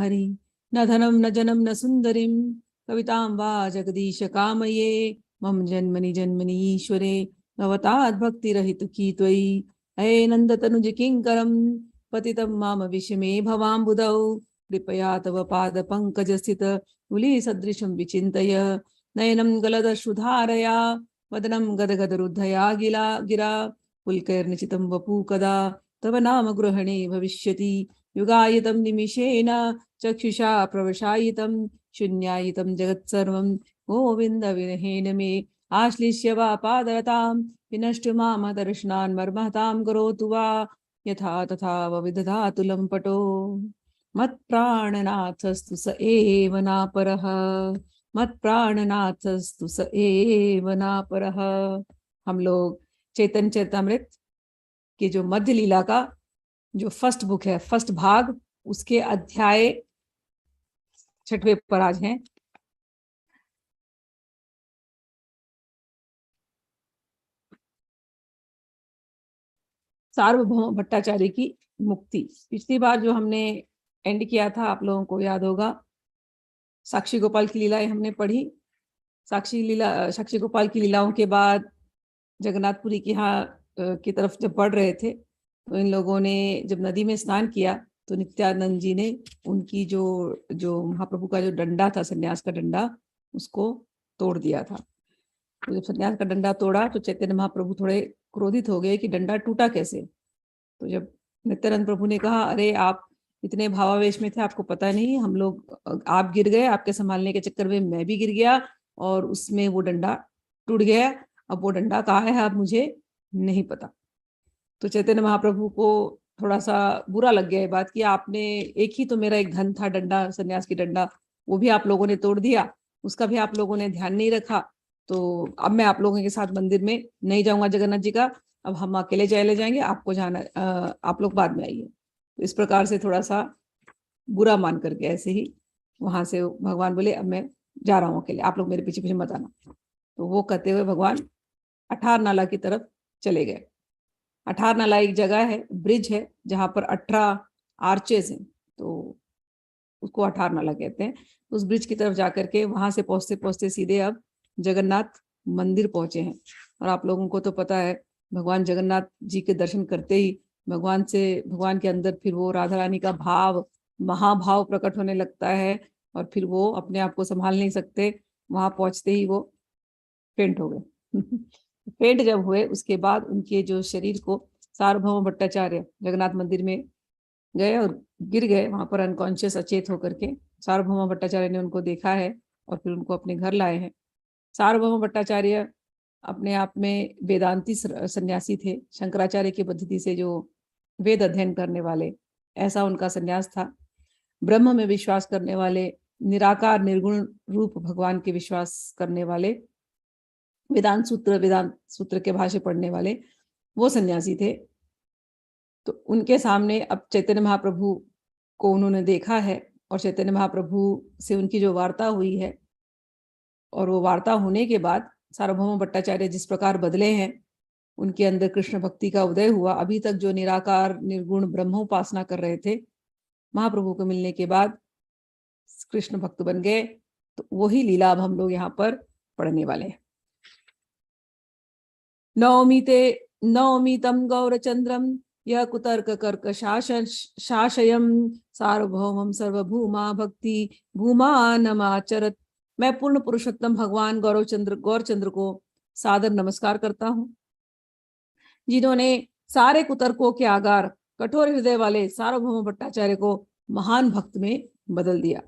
हरि। न धनं न जनं न सुन्दरीं कवितां वा जगदीश कामये। मम जन्मनि जन्मनि ईश्वरे भवताद्भक्तिरहितुकी त्वयि। हे नन्दतनुज किङ्करं पतितं मामविश मे भवाम्बुधौ। कृपया तव पादपङ्कजस्थित धूलिसदृशं विचिन्तय। नयनं गलदश्रुधारया वदनं गदगदरुद्धया गिरा। पुलकैर्निचितं वपु कदा तव नाम गृहणे भविष्यति। युगायितं निमिषेण चक्षुषा प्रवशायितं शून्यायितं जगत्सर्वं गोविन्द विरहेण मे आश्लिष्य वा पादरतां विनष्टु माम दर्शनान् मर्महतां करोतु वा यथा तथा विदधातु लम्पटो। मत्प्राणनाथस्तु स एव नापरः। मत्प्राणनाथस्तु स एव नापरः। हम लोग चैतन्य चरितमृत की जो मध्य लीला का जो फर्स्ट बुक है, फर्स्ट भाग, उसके अध्याय 6वें पर आज हैं। सार्वभौम भट्टाचार्य की मुक्ति। पिछली बार जो हमने एंड किया था, आप लोगों को याद होगा, साक्षी गोपाल की लीलाएं हमने पढ़ी। साक्षी गोपाल की लीलाओं के बाद जगन्नाथपुरी की यहाँ की तरफ जब बढ़ रहे थे, तो इन लोगों ने जब नदी में स्नान किया तो नित्यानंद जी ने उनकी जो महाप्रभु का जो डंडा था, सन्यास का डंडा, उसको तोड़ दिया था। तो जब सन्यास का डंडा तोड़ा तो चैतन्य महाप्रभु थोड़े क्रोधित हो गए कि डंडा टूटा कैसे। तो जब नित्यानंद प्रभु ने कहा, अरे आप इतने भावावेश में थे, आपको पता नहीं, हम लोग, आप गिर गए, आपके संभालने के चक्कर में मैं भी गिर गया और उसमें वो डंडा टूट गया। अब वो डंडा कहाँ है अब मुझे नहीं पता। तो चैतन्य महाप्रभु को थोड़ा सा बुरा लग गया ये बात कि आपने, एक ही तो मेरा एक धन था डंडा, सन्यास की डंडा, वो भी आप लोगों ने तोड़ दिया, उसका भी आप लोगों ने ध्यान नहीं रखा। तो अब मैं आप लोगों के साथ मंदिर में नहीं जाऊंगा जगन्नाथ जी का, अब हम अकेले चले जाएंगे, आपको जाना, आप लोग बाद में आइए। तो इस प्रकार से थोड़ा सा बुरा मान करके ऐसे ही वहां से भगवान बोले, अब मैं जा रहा हूँ अकेले, आप लोग मेरे पीछे पीछे मत आना। तो वो कहते हुए भगवान अठार नाला की तरफ चले गए। अठार नाला एक जगह है, ब्रिज है, जहां पर 18 आर्चेस हैं, तो उसको अठार नाला कहते हैं। उस ब्रिज की तरफ जाकर के वहां से पहुंचते पहुंचते सीधे अब जगन्नाथ मंदिर पहुंचे हैं। और आप लोगों को तो पता है, भगवान जगन्नाथ जी के दर्शन करते ही भगवान के अंदर फिर वो राधा रानी का भाव, महाभाव प्रकट होने लगता है और फिर वो अपने आप को संभाल नहीं सकते। वहां पहुंचते ही वो फेंट हो गए। फेंट जब हुए उसके बाद उनके जो शरीर को सार्वभौम भट्टाचार्य जगन्नाथ मंदिर में गए और गिर गए वहां पर अनकॉन्शियस, अचेत होकर के। सार्वभौम भट्टाचार्य ने उनको देखा है और फिर उनको अपने घर लाए हैं। सार्वभौम भट्टाचार्य अपने आप में वेदांती सन्यासी थे, शंकराचार्य की पद्धति से जो वेद अध्ययन करने वाले, ऐसा उनका सन्यास था। ब्रह्म में विश्वास करने वाले, निराकार निर्गुण रूप भगवान के विश्वास करने वाले, वेदांत सूत्र के भाष्य पढ़ने वाले वो सन्यासी थे। तो उनके सामने अब चैतन्य महाप्रभु को उन्होंने देखा है और चैतन्य महाप्रभु से उनकी जो वार्ता हुई है, और वो वार्ता होने के बाद सार्वभौम भट्टाचार्य जिस प्रकार बदले हैं, उनके अंदर कृष्ण भक्ति का उदय हुआ। अभी तक जो निराकार निर्गुण ब्रह्मोपासना कर रहे थे, महाप्रभु को मिलने के बाद कृष्ण भक्त बन गए। तो वही लीला अब हम लोग यहाँ पर पढ़ने वाले हैं। नौमी तम गौरचंद्रम यह कुतर्क कर्क शाशयम सार्वभौमम सर्वभूमा भक्ति भूमा नमाचरत। मैं पूर्ण पुरुषोत्तम भगवान गौरचंद्र को सादर नमस्कार करता हूँ, जिन्होंने सारे कुतर्कों के आगार, कठोर हृदय वाले सार्वभौम भट्टाचार्य को महान भक्त में बदल दिया।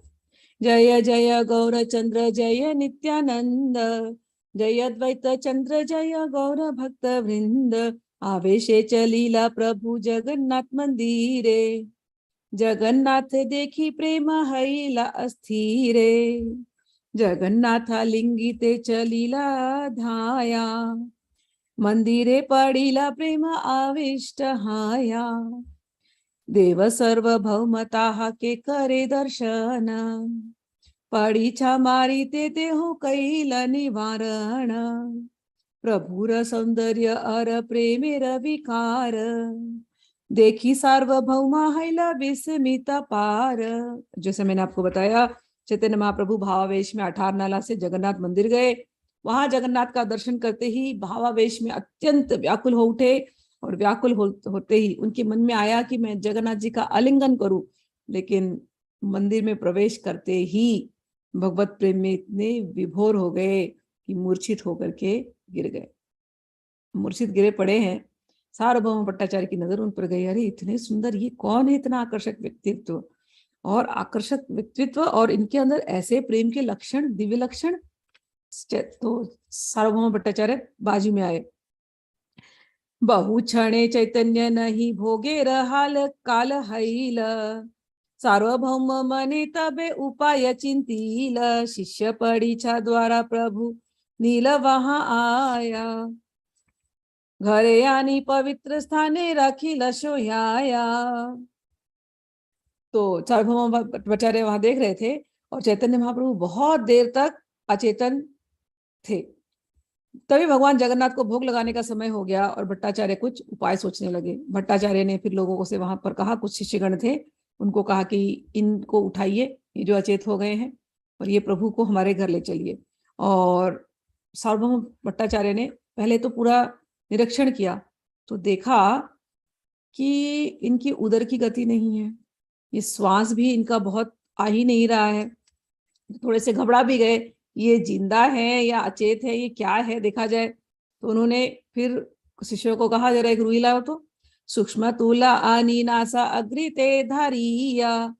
जय जय गौरचंद्र जय नित्यानंद, जय द्वैत चंद्र जय गौर भक्त वृंद। आवेशे चलीला प्रभु जगन्नाथ मंदिरे, जगन्नाथ देखी प्रेम हैला अस्थिरे। जगन्नाथ लिंगिते चलीला धाया, मंदिरे पडिला प्रेम आविष्ट हाया। देव सार्वभौमता के करे दर्शन, पडीछा मारी ते देहो कैला निवारण। प्रभुर सौंदर्य अर प्रेमेर विकार, देखी सार्वभौमा हैला विस्मित पार। जैसे मैंने आपको बताया, चैतन्य महाप्रभु भावावेश में 18 नाला से जगन्नाथ मंदिर गए। वहां जगन्नाथ का दर्शन करते ही भावावेश में अत्यंत व्याकुल हो उठे, और व्याकुल होते ही उनके मन में आया कि मैं जगन्नाथ जी का आलिंगन करूं। लेकिन मंदिर में प्रवेश करते ही भगवत प्रेम में इतने विभोर हो गए कि मूर्छित होकर के गिर गए। मूर्छित गिरे पड़े हैं। सार्वभौम भट्टाचार्य की नजर उन पर गई, अरे इतने सुंदर, ये कौन है, इतना आकर्षक व्यक्तित्व और आकर्षक व्यक्तित्व, और इनके अंदर ऐसे प्रेम के लक्षण, दिव्य लक्षण। तो सार्वभौम भट्टाचार्य बाजू में आए। बहु क्षणे चैतन्य नहीं भोगे रहाल काल हैल, सार्वभौम मने तबे उपाय चिंतील, शिष्य परीक्षा द्वारा प्रभु नील वहां आया, घरे आनी पवित्र स्थाने राखी सोयाया। तो सार्वभौम भट्टाचार्य वहां देख रहे थे, और चैतन्य महाप्रभु बहुत देर तक अचेतन थे। तभी भगवान जगन्नाथ को भोग लगाने का समय हो गया, और भट्टाचार्य कुछ उपाय सोचने लगे। भट्टाचार्य ने फिर लोगों से वहां पर कहा, कुछ शिष्यगण थे, उनको कहा कि इनको उठाइए, ये जो अचेत हो गए हैं, और ये प्रभु को हमारे घर ले चलिए। और सार्वभौम भट्टाचार्य ने पहले तो पूरा निरीक्षण किया, तो देखा कि इनकी उदर की गति नहीं है, ये श्वास भी इनका बहुत आ ही नहीं रहा है। थोड़े से घबरा भी गए, ये जिंदा है या अचेत है, ये क्या है, देखा जाए। तो उन्होंने फिर शिष्यों को कहा, जरा एक रुई लाओ तो। सूक्ष्म तुला आनी नासा अग्रिते धारिया,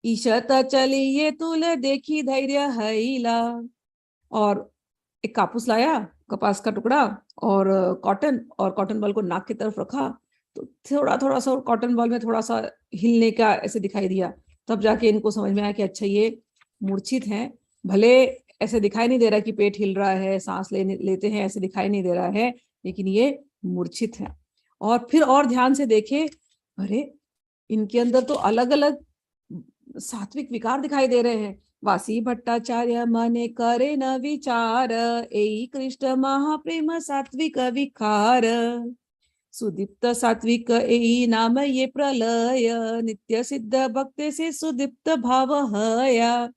ईशत चलिए तुल देखी धैर्य हैला। और एक कापूस लाया, कपास का टुकड़ा, और कॉटन बॉल को नाक की तरफ रखा, तो थोड़ा थोड़ा सा कॉटन बॉल में थोड़ा सा हिलने का ऐसे दिखाई दिया। तब जाके इनको समझ में आया कि अच्छा, ये मूर्छित हैं। भले ऐसे दिखाई नहीं दे रहा कि पेट हिल रहा है, सांस लेते हैं, ऐसे दिखाई नहीं दे रहा है, लेकिन ये मूर्छित है। और फिर और ध्यान से देखे, अरे इनके अंदर तो अलग अलग सात्विक विकार दिखाई दे रहे हैं। वासी भट्टाचार्य मने करे न विचार, एई कृष्ण महाप्रेम सात्विक विकार, सुदीप्त सात्विक एई नाम ये प्रलय, नित्य सिद्ध भक्त से सुदीप्त भाव हया।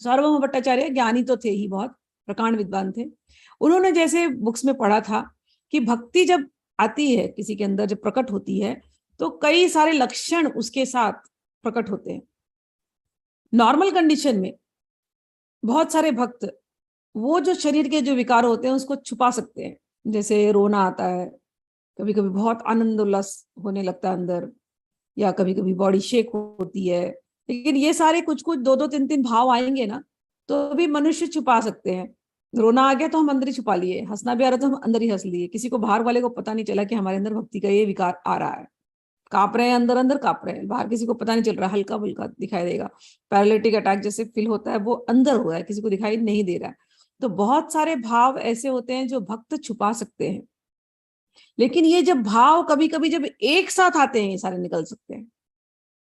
सार्वभौम भट्टाचार्य ज्ञानी तो थे ही, बहुत प्रकांड विद्वान थे। उन्होंने जैसे बुक्स में पढ़ा था कि भक्ति जब आती है किसी के अंदर, जब प्रकट होती है, तो कई सारे लक्षण उसके साथ प्रकट होते हैं। नॉर्मल कंडीशन में बहुत सारे भक्त वो जो शरीर के जो विकार होते हैं उसको छुपा सकते हैं, जैसे रोना आता है, कभी कभी बहुत आनंद उल्लास होने लगता है अंदर, या कभी कभी बॉडी शेक होती है। लेकिन ये सारे कुछ कुछ दो दो तीन तीन भाव आएंगे ना, तो भी मनुष्य छुपा सकते हैं। रोना आ गया तो हम अंदर ही छुपा लिए, हंसना भी आ रहा तो हम अंदर ही हंस लिए, किसी को बाहर वाले को पता नहीं चला कि हमारे अंदर भक्ति का ये विकार आ रहा है। कांप रहे हैं अंदर अंदर, कांप रहे हैं बाहर, किसी को पता नहीं चल रहा, हल्का फुल्का दिखाई देगा। पैरालिटिक अटैक जैसे फील होता है, वो अंदर हो रहा है, किसी को दिखाई नहीं दे रहा है। तो बहुत सारे भाव ऐसे होते हैं जो भक्त छुपा सकते हैं। लेकिन ये जब भाव कभी कभी जब एक साथ आते हैं, ये सारे निकल सकते हैं।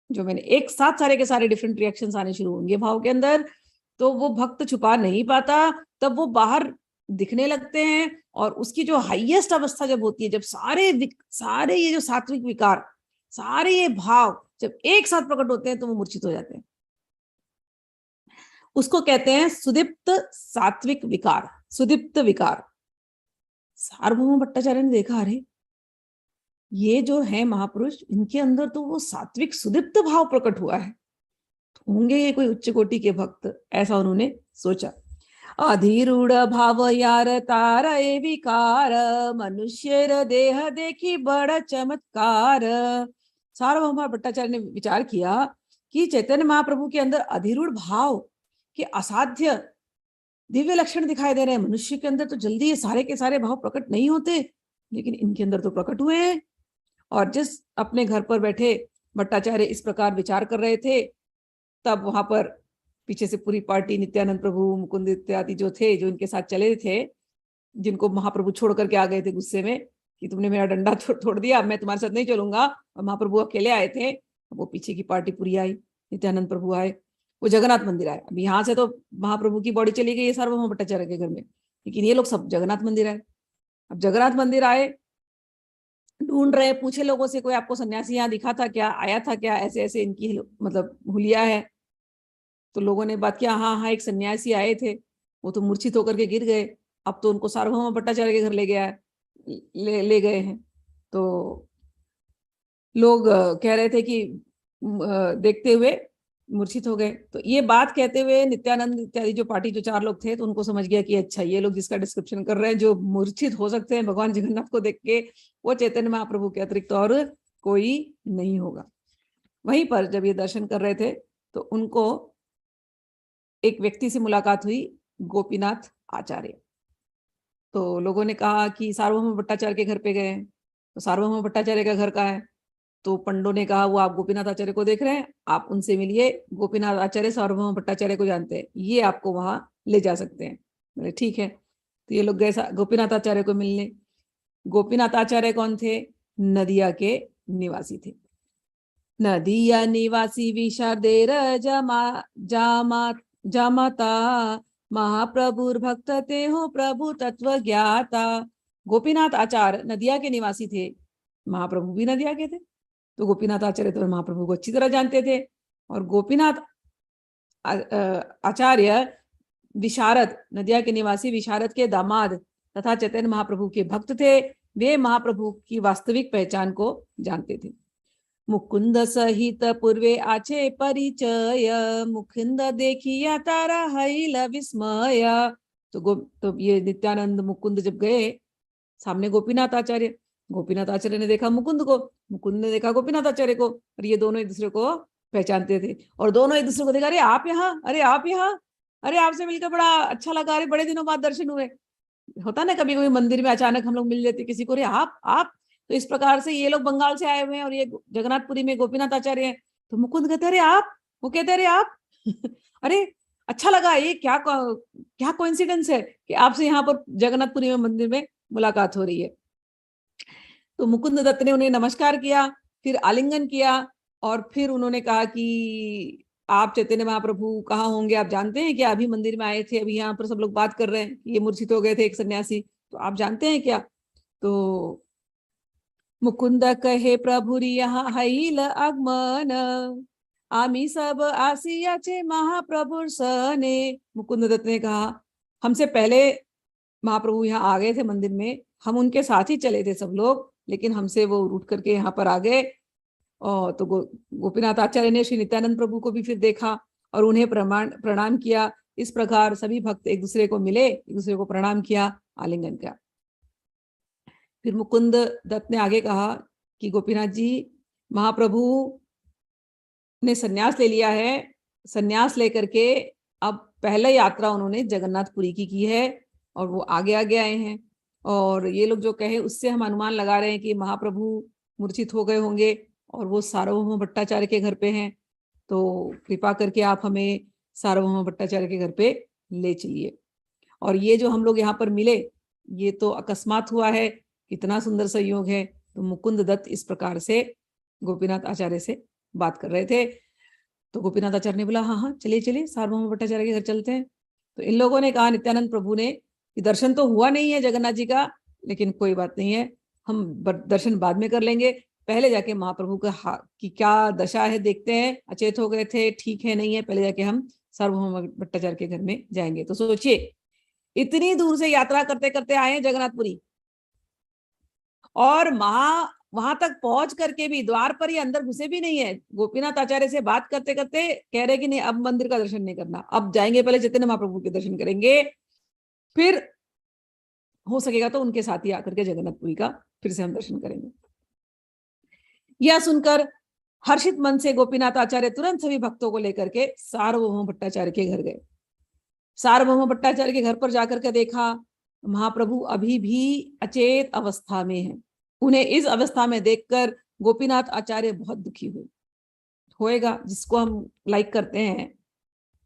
जो मैंने एक साथ सारे के सारे डिफरेंट रिएक्शंस आने शुरू होंगे भाव के अंदर, तो वो भक्त छुपा नहीं पाता, तब वो बाहर दिखने लगते हैं। और उसकी जो हाईएस्ट अवस्था जब होती है, जब सारे ये जो सात्विक विकार, सारे ये भाव जब एक साथ प्रकट होते हैं, तो वो मूर्छित हो जाते हैं। उसको कहते हैं सुदीप्त सात्विक विकार, सुदीप्त विकार। सार्वभौम भट्टाचार्य ने देखा, अरे ये जो है महापुरुष, इनके अंदर तो वो सात्विक सुदीप्त भाव प्रकट हुआ है, तो होंगे ये कोई उच्च कोटि के भक्त, ऐसा उन्होंने सोचा। अधीरूढ़ भाव यार तार ए विकार, मनुष्य देह देखी बड़ा चमत्कार। सार्वभौम भट्टाचार्य ने विचार किया कि चैतन्य महाप्रभु के अंदर अधिरूढ़ भाव के असाध्य दिव्य लक्षण दिखाई दे रहे हैं। मनुष्य के अंदर तो जल्दी ये सारे के सारे भाव प्रकट नहीं होते, लेकिन इनके अंदर तो प्रकट हुए हैं। और जिस अपने घर पर बैठे भट्टाचार्य इस प्रकार विचार कर रहे थे, तब वहां पर पीछे से पूरी पार्टी, नित्यानंद प्रभु, मुकुंद इत्यादि जो थे, जो इनके साथ चले थे, जिनको महाप्रभु छोड़ करके आ गए थे गुस्से में कि तुमने मेरा डंडा तोड़ दिया, मैं तुम्हारे साथ नहीं चलूंगा, और महाप्रभु अकेले आए थे। वो पीछे की पार्टी पूरी आई, नित्यानंद प्रभु आए, वो जगन्नाथ मंदिर आए। अब यहाँ से तो महाप्रभु की बॉडी चली गई है सार्वभौम भट्टाचार्य के घर में, लेकिन ये लोग सब जगन्नाथ मंदिर आए। अब जगन्नाथ मंदिर आए ढूंढ रहे, पूछे लोगों से कोई आपको सन्यासी यहाँ दिखा था क्या, आया था क्या, ऐसे ऐसे इनकी मतलब हुलिया है। तो लोगों ने बात किया, हाँ हाँ एक सन्यासी आए थे, वो तो मूर्छित होकर के गिर गए, अब तो उनको सार्वभौम भट्टाचार्य के घर ले गया है, ले गए हैं। तो लोग कह रहे थे कि देखते हुए मूर्छित हो गए। तो ये बात कहते हुए नित्यानंद इत्यादि जो पार्टी जो 4 लोग थे, तो उनको समझ गया कि अच्छा ये लोग जिसका डिस्क्रिप्शन कर रहे हैं, जो मूर्छित हो सकते हैं भगवान जगन्नाथ को देख के, वो चैतन्य महाप्रभु के अतिरिक्त और कोई नहीं होगा। वहीं पर जब ये दर्शन कर रहे थे तो उनको एक व्यक्ति से मुलाकात हुई, गोपीनाथ आचार्य। तो लोगों ने कहा कि सार्वभौम भट्टाचार्य के घर पे गए, तो सार्वभौम भट्टाचार्य का घर कहाँ है? तो पंडों ने कहा वो आप गोपीनाथ आचार्य को देख रहे हैं, आप उनसे मिलिए, गोपीनाथ आचार्य सार्वभौम भट्टाचार्य को जानते हैं, ये आपको वहां ले जा सकते हैं। बोले ठीक है। तो ये लोग गए गोपीनाथ आचार्य को मिलने। गोपीनाथ आचार्य कौन थे? नदिया के निवासी थे। नदिया निवासी विशारदेर जामाता महाप्रभुर भक्त ते हो प्रभु तत्व ज्ञाता। गोपीनाथ आचार्य नदिया के निवासी थे, महाप्रभु भी नदिया के थे। तो गोपीनाथ आचार्य तो महाप्रभु को अच्छी तरह जानते थे, और गोपीनाथ आचार्य विशारद, नदिया के निवासी विशारद के दामाद तथा चैतन्य महाप्रभु के भक्त थे। वे महाप्रभु की वास्तविक पहचान को जानते थे। मुकुंद सहित पूर्वे आचे परिचय, मुकुंद देखिया तारा हईल विस्मय। तो ये नित्यानंद मुकुंद जब गए सामने गोपीनाथ आचार्य, गोपीनाथ आचार्य ने देखा मुकुंद को, मुकुंद ने देखा गोपीनाथ आचार्य को, और ये दोनों एक दूसरे को पहचानते थे। और दोनों एक दूसरे को देखा, अरे आप यहाँ, अरे आप यहाँ, अरे आपसे मिलकर बड़ा अच्छा लगा, अरे बड़े दिनों बाद दर्शन हुए। होता ना कभी कभी मंदिर में अचानक हम लोग मिल लेते किसी को, अरे आप। तो इस प्रकार से ये लोग बंगाल से आए हुए हैं और ये जगन्नाथपुरी में गोपीनाथ आचार्य हैं। तो मुकुंद कहते अरे आप, वो कहते अरे आप अरे अच्छा लगा, ये क्या कोइंसिडेंस है कि आपसे यहाँ पर जगन्नाथपुरी में मंदिर में मुलाकात हो रही है। तो मुकुंद दत्त ने उन्हें नमस्कार किया, फिर आलिंगन किया, और फिर उन्होंने कहा कि आप चैतन्य महाप्रभु कहाँ होंगे, आप जानते हैं क्या? अभी मंदिर में आए थे, अभी यहाँ पर सब लोग बात कर रहे हैं, ये मूर्छित हो गए थे एक सन्यासी, तो आप जानते हैं क्या? तो मुकुंद कहे प्रभुरी यहाँ हईल आगमन, आमी सब आसियाचे महाप्रभुर सने। मुकुंद दत्त ने कहा हमसे पहले महाप्रभु यहाँ आ गए थे मंदिर में, हम उनके साथ ही चले थे सब लोग, लेकिन हमसे वो रूट करके यहाँ पर आ गए। और तो गोपीनाथ आचार्य ने श्री नित्यानंद प्रभु को भी फिर देखा और उन्हें प्रणाम किया। इस प्रकार सभी भक्त एक दूसरे को मिले, एक दूसरे को प्रणाम किया, आलिंगन किया। फिर मुकुंद दत्त ने आगे कहा कि गोपीनाथ जी, महाप्रभु ने सन्यास ले लिया है, सन्यास लेकर के अब पहला यात्रा उन्होंने जगन्नाथपुरी की है, और वो आगे आगे आए हैं, और ये लोग जो कहे उससे हम अनुमान लगा रहे हैं कि महाप्रभु मूर्छित हो गए होंगे और वो सार्वभौम भट्टाचार्य के घर पे हैं। तो कृपा करके आप हमें सार्वभौम भट्टाचार्य के घर पे ले चलिए। और ये जो हम लोग यहाँ पर मिले, ये तो अकस्मात हुआ है, कितना सुंदर संयोग है। तो मुकुंद दत्त इस प्रकार से गोपीनाथ आचार्य से बात कर रहे थे। तो गोपीनाथ आचार्य ने बोला हाँ हाँ चलिए चलिए, सार्वभौम भट्टाचार्य के घर चलते हैं। तो इन लोगों ने कहा नित्यानंद प्रभु ने कि दर्शन तो हुआ नहीं है जगन्नाथ जी का, लेकिन कोई बात नहीं है, हम दर्शन बाद में कर लेंगे, पहले जाके महाप्रभु का की क्या दशा है देखते हैं, अचेत हो गए थे, ठीक है नहीं है, पहले जाके हम सार्वभौम भट्टाचार्य के घर में जाएंगे। तो सोचिए इतनी दूर से यात्रा करते करते आए जगन्नाथपुरी, और वहां तक पहुंच करके भी द्वार पर ही अंदर घुसे भी नहीं है, गोपीनाथ आचार्य से बात करते करते कह रहे कि नहीं अब मंदिर का दर्शन नहीं करना, अब जाएंगे पहले चैतन्य महाप्रभु के दर्शन करेंगे, फिर हो सकेगा तो उनके साथ ही आकर के जगन्नाथपुरी का फिर से हम दर्शन करेंगे। यह सुनकर हर्षित मन से गोपीनाथ आचार्य तुरंत सभी भक्तों को लेकर के सार्वभौम भट्टाचार्य के घर गए। सार्वभौम भट्टाचार्य के घर पर जाकर के देखा महाप्रभु अभी भी अचेत अवस्था में हैं। उन्हें इस अवस्था में देखकर गोपीनाथ आचार्य बहुत दुखी हुए। होएगा, जिसको हम लाइक करते हैं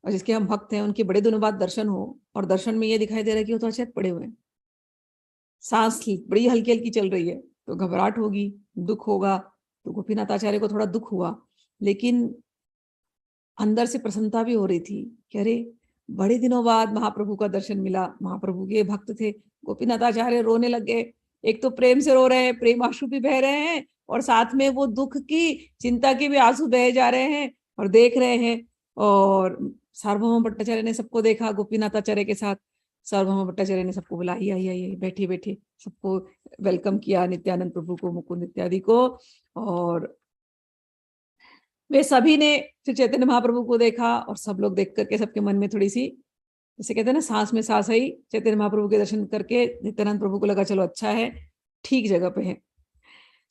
और जिसके हम भक्त हैं, उनके बड़े दिनों बाद दर्शन हो और दर्शन में ये दिखाई दे रहा है कि वो तो अचेत पड़े हुए हैं, सांस बड़ी हल्की हल्की चल रही है, तो घबराहट होगी, दुख होगा। तो गोपीनाथ आचार्य को थोड़ा दुख हुआ, लेकिन अंदर से प्रसन्नता भी हो रही थी कि अरे बड़े दिनों बाद महाप्रभु का दर्शन मिला, महाप्रभु के भक्त थे। गोपीनाथ आचार्य रोने लग गए, एक तो प्रेम से रो रहे हैं, प्रेम आंसू भी बह रहे हैं, और साथ में वो दुख की, चिंता के भी आंसू बह जा रहे हैं और देख रहे हैं। और सार्वभौम भट्टाचार्य ने सबको देखा गोपीनाथाचार्य के साथ। सार्वभौम भट्टाचार्य ने सबको बुला, आई आई बैठिए बैठिए, सबको वेलकम किया, नित्यानंद प्रभु को, मुकुंद इत्यादि को। और वे सभी ने फिर चैतन्य महाप्रभु को देखा, और सब लोग देख करके सबके मन में थोड़ी सी, जैसे कहते हैं ना, सांस में सांस आई। चैतन्य महाप्रभु के दर्शन करके नित्यानंद प्रभु को लगा चलो अच्छा है, ठीक जगह पे है।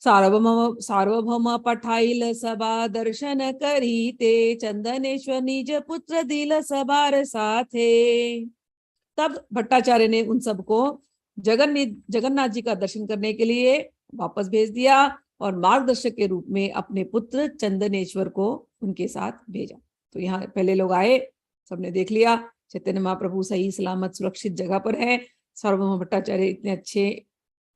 सार्वभौम पठाइल सभा दर्शन करी ते, चंदनेश्वर निज पुत्र दिल सबार साथे। तब भट्टाचार्य ने उन सबको जगन्नाथ जी का दर्शन करने के लिए वापस भेज दिया, और मार्गदर्शक के रूप में अपने पुत्र चंदनेश्वर को उनके साथ भेजा। तो यहाँ पहले लोग आए, सबने देख लिया चैतन्य महाप्रभु सही सलामत सुरक्षित जगह पर है। सार्वभौम भट्टाचार्य इतने अच्छे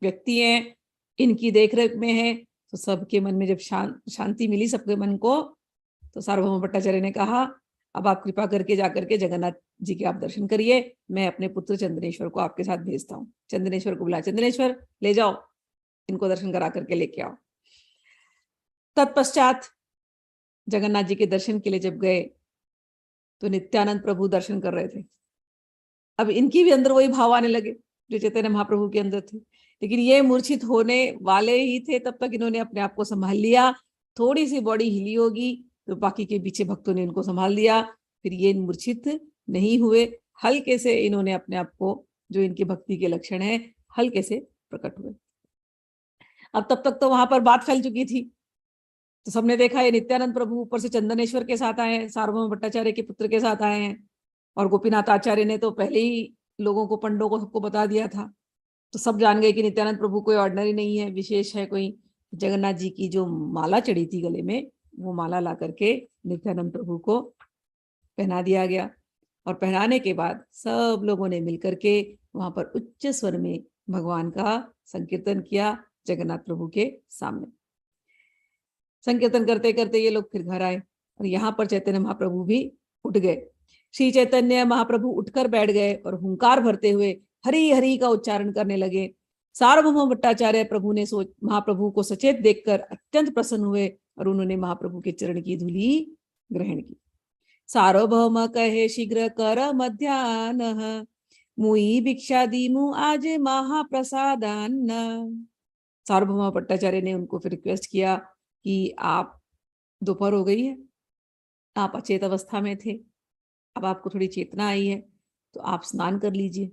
व्यक्ति हैं, इनकी देखरेख में है। तो सबके मन में जब शांति मिली सबके मन को, तो सार्वभौम भट्टाचार्य ने कहा अब आप कृपा करके जाकर के जगन्नाथ जी के आप दर्शन करिए, मैं अपने पुत्र चंदनेश्वर को आपके साथ भेजता हूँ। चंदनेश्वर को बुला, चंदनेश्वर ले जाओ, इनको दर्शन करा करके लेके आओ। तत्पश्चात जगन्नाथ जी के दर्शन के लिए जब गए, तो नित्यानंद प्रभु दर्शन कर रहे थे। अब इनकी भी अंदर वही भाव आने लगे जो चैतन्य महाप्रभु के अंदर थे, लेकिन ये मूर्छित होने वाले ही थे। तब तक इन्होंने अपने आप को संभाल लिया, थोड़ी सी बॉडी हिली होगी तो बाकी के पीछे भक्तों ने इनको संभाल लिया, फिर ये मूर्छित नहीं हुए, हल्के से इन्होंने अपने आप को, जो इनकी भक्ति के लक्षण है, हल्के से प्रकट हुए। अब तब तक तो वहां पर बात फैल चुकी थी, तो सबने देखा ये नित्यानंद प्रभु ऊपर से चंदनेश्वर के साथ आए हैं, सार्वभौम भट्टाचार्य के पुत्र के साथ आए हैं, और गोपीनाथ आचार्य ने तो पहले ही लोगों को, पंडों को, सबको बता दिया था। तो सब जान गए कि नित्यानंद प्रभु कोई ऑर्डिनरी नहीं है, विशेष है कोई। जगन्नाथ जी की जो माला चढ़ी थी गले में, वो माला ला करके नित्यानंद प्रभु को पहना दिया गया, और पहनाने के बाद सब लोगों ने मिलकर के वहां पर उच्च स्वर में भगवान का संकीर्तन किया जगन्नाथ प्रभु के सामने। संकीर्तन करते करते ये लोग फिर घर आए, और यहाँ पर चैतन्य महाप्रभु भी उठ गए। श्री चैतन्य महाप्रभु उठकर बैठ गए और हुंकार भरते हुए हरि हरि का उच्चारण करने लगे। सार्वभौम भट्टाचार्य प्रभु ने महाप्रभु को सचेत देखकर अत्यंत प्रसन्न हुए, और उन्होंने महाप्रभु के चरण की धूलि ग्रहण की। सार्वभौम कहे शीघ्र कर मध्याह्न, मुई भिक्षा दीमु आज महाप्रसादान्न। सार्वभौम भट्टाचार्य ने उनको फिर रिक्वेस्ट किया कि आप, दोपहर हो गई है, आप अचेत अवस्था में थे, अब आपको थोड़ी चेतना आई है, तो आप स्नान कर लीजिए,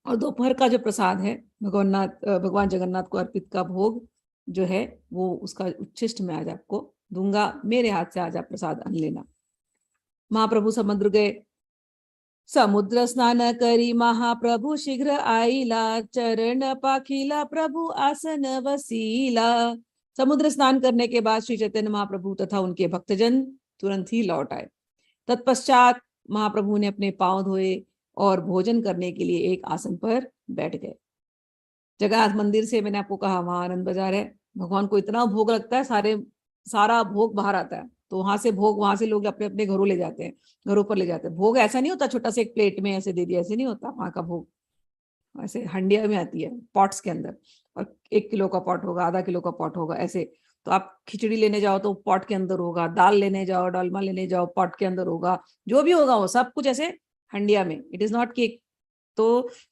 और दोपहर का जो प्रसाद है भगवान जगन्नाथ को अर्पित का भोग जो है, वो उसका उच्छिष्ट मैं आज आपको दूंगा, मेरे हाथ से आज आप प्रसाद अन्न लेना। महाप्रभु समुद्र गए, समुद्र स्नान करी महाप्रभु शीघ्र आईला, चरण पाखिला प्रभु आसन वसीला। समुद्र स्नान करने के बाद श्री चैतन्य महाप्रभु तथा उनके भक्तजन तुरंत ही लौट आए। तत्पश्चात महाप्रभु ने अपने पांव धोए और भोजन करने के लिए एक आसन पर बैठ गए। जगन्नाथ मंदिर से, मैंने आपको कहा, वहां आनंद बाजार है, भगवान को इतना भोग लगता है, सारा भोग बाहर आता है, तो वहां से भोग, वहां से लोग अपने अपने घरों ले जाते हैं, घरों पर ले जाते हैं। भोग ऐसा नहीं होता छोटा सा एक प्लेट में ऐसे दे दिया, ऐसे नहीं होता वहां का भोग, ऐसे हंडिया में आती है, पॉट्स के अंदर, और 1 किलो का पॉट होगा, आधा किलो का पॉट होगा, ऐसे। तो आप खिचड़ी लेने जाओ तो पॉट के अंदर होगा, दाल लेने जाओ, डालमा लेने जाओ, पॉट के अंदर होगा, जो भी होगा वो सब कुछ ऐसे हंडिया में। It is not cake. तो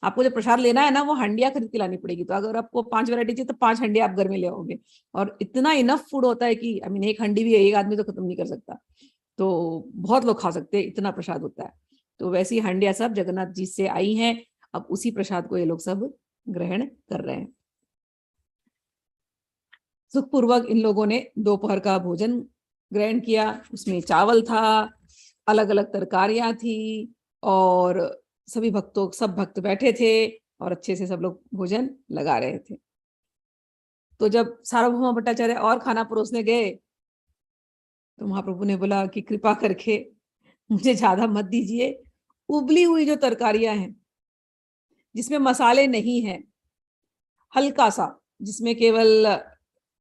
आपको जो प्रसाद लेना है ना, वो हंडिया खरीद के लानी पड़ेगी। तो अगर आपको 5 वैरायटी चाहिए तो 5 हंडिया आप घर में ले आओगे, और इतना इनफ फूड होता है कि आई मीन, एक हंडी भी एक आदमी तो खत्म नहीं कर सकता, तो बहुत लोग खा सकते हैं, इतना प्रसाद होता है। तो वैसी हंडिया सब जगन्नाथ जी से आई हैं, अब उसी प्रसाद को ये लोग सब ग्रहण कर रहे हैं। सुखपूर्वक इन लोगों ने दोपहर का भोजन ग्रहण किया। उसमें चावल था, अलग अलग तरकारियां थी, और सब भक्त बैठे थे और अच्छे से सब लोग भोजन लगा रहे थे। तो जब सार्वभौम भट्टाचार्य और खाना परोसने गए, तो महाप्रभु ने बोला कि कृपा करके मुझे ज्यादा मत दीजिए, उबली हुई जो तरकारियां हैं, जिसमें मसाले नहीं हैं, हल्का सा, जिसमें केवल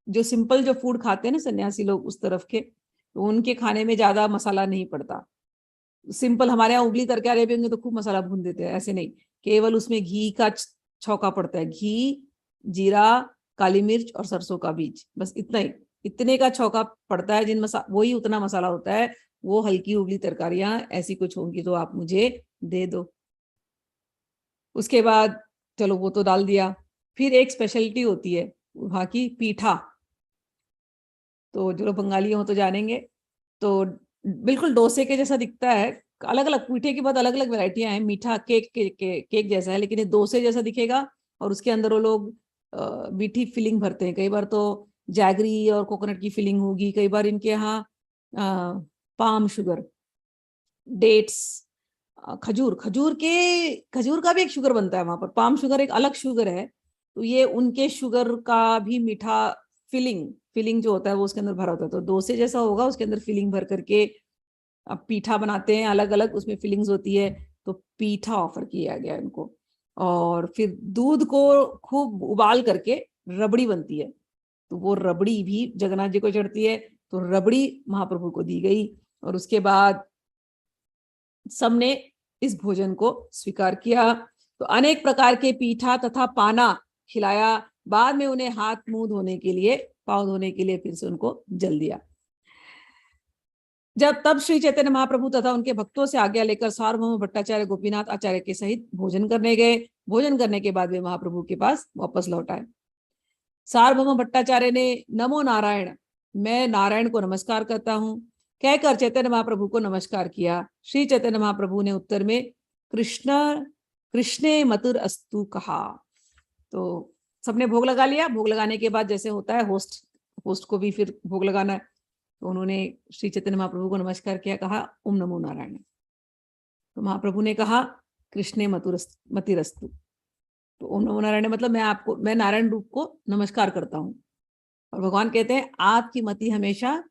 जो सिंपल जो फूड खाते हैं ना सन्यासी लोग उस तरफ के, तो उनके खाने में ज्यादा मसाला नहीं पड़ता। सिंपल हमारे यहाँ उबली तरकारी भी होंगे तो खूब मसाला भून देते हैं, ऐसे नहीं, केवल उसमें घी का छौंका पड़ता है, घी जीरा, काली मिर्च और सरसों का बीज, बस इतना ही, इतने का छौंका पड़ता है। वही उतना मसाला होता है। वो हल्की उबली तरकारियां ऐसी कुछ होंगी तो आप मुझे दे दो। उसके बाद चलो वो तो डाल दिया। फिर एक स्पेशलिटी होती है वहां की, पीठा। तो जो लोग बंगाली हो तो जानेंगे। तो बिल्कुल डोसे के जैसा दिखता है। अलग अलग पीठे की बहुत अलग अलग वैरायटियां हैं। मीठा केक जैसा है, लेकिन ये डोसे जैसा दिखेगा। और उसके अंदर वो लोग मीठी फिलिंग भरते हैं। कई बार तो जैगरी और कोकोनट की फिलिंग होगी, कई बार इनके यहाँ पाम शुगर, डेट्स, खजूर का भी एक शुगर बनता है वहां पर। पाम शुगर एक अलग शुगर है। तो ये उनके शुगर का भी मीठा फिलिंग जो होता है वो उसके अंदर भरा होता है। तो डोसे जैसा होगा, उसके अंदर फिलिंग भर करके अब पीठा बनाते हैं, अलग अलग उसमें फिलिंग्स होती है। तो पीठा ऑफर किया गया इनको। और फिर दूध को खूब उबाल करके रबड़ी बनती है। तो वो रबड़ी भी जगन्नाथ जी को चढ़ती है। तो रबड़ी महाप्रभु को दी गई। और उसके बाद सबने इस भोजन को स्वीकार किया। तो अनेक प्रकार के पीठा तथा पाना खिलाया। बाद में उन्हें हाथ मुंह धोने के लिए, पांव धोने के लिए फिर से उनको जल दिया। तब श्री चैतन्य महाप्रभु तथा उनके भक्तों से आज्ञा लेकर सार्वभौम भट्टाचार्य गोपीनाथ आचार्य के सहित भोजन करने गए। भोजन करने के बाद वे महाप्रभु के पास वापस लौट आए। सार्वभौम भट्टाचार्य ने नमो नारायण, मैं नारायण को नमस्कार करता हूँ, कहकर चैतन्य महाप्रभु को नमस्कार किया। श्री चैतन्य महाप्रभु ने उत्तर में कृष्णे मधुर अस्तु कहा। तो सबने भोग लगा लिया। भोग लगाने के बाद जैसे होता है, होस्ट को भी फिर भोग लगाना है। तो उन्होंने श्री चैतन्य महाप्रभु को नमस्कार किया, कहा ओम नमो नारायण। तो महाप्रभु ने कहा कृष्णे मतिरस्तु। तो ओम नमो नारायण मतलब मैं नारायण रूप को नमस्कार करता हूँ। और भगवान कहते हैं आपकी मति हमेशा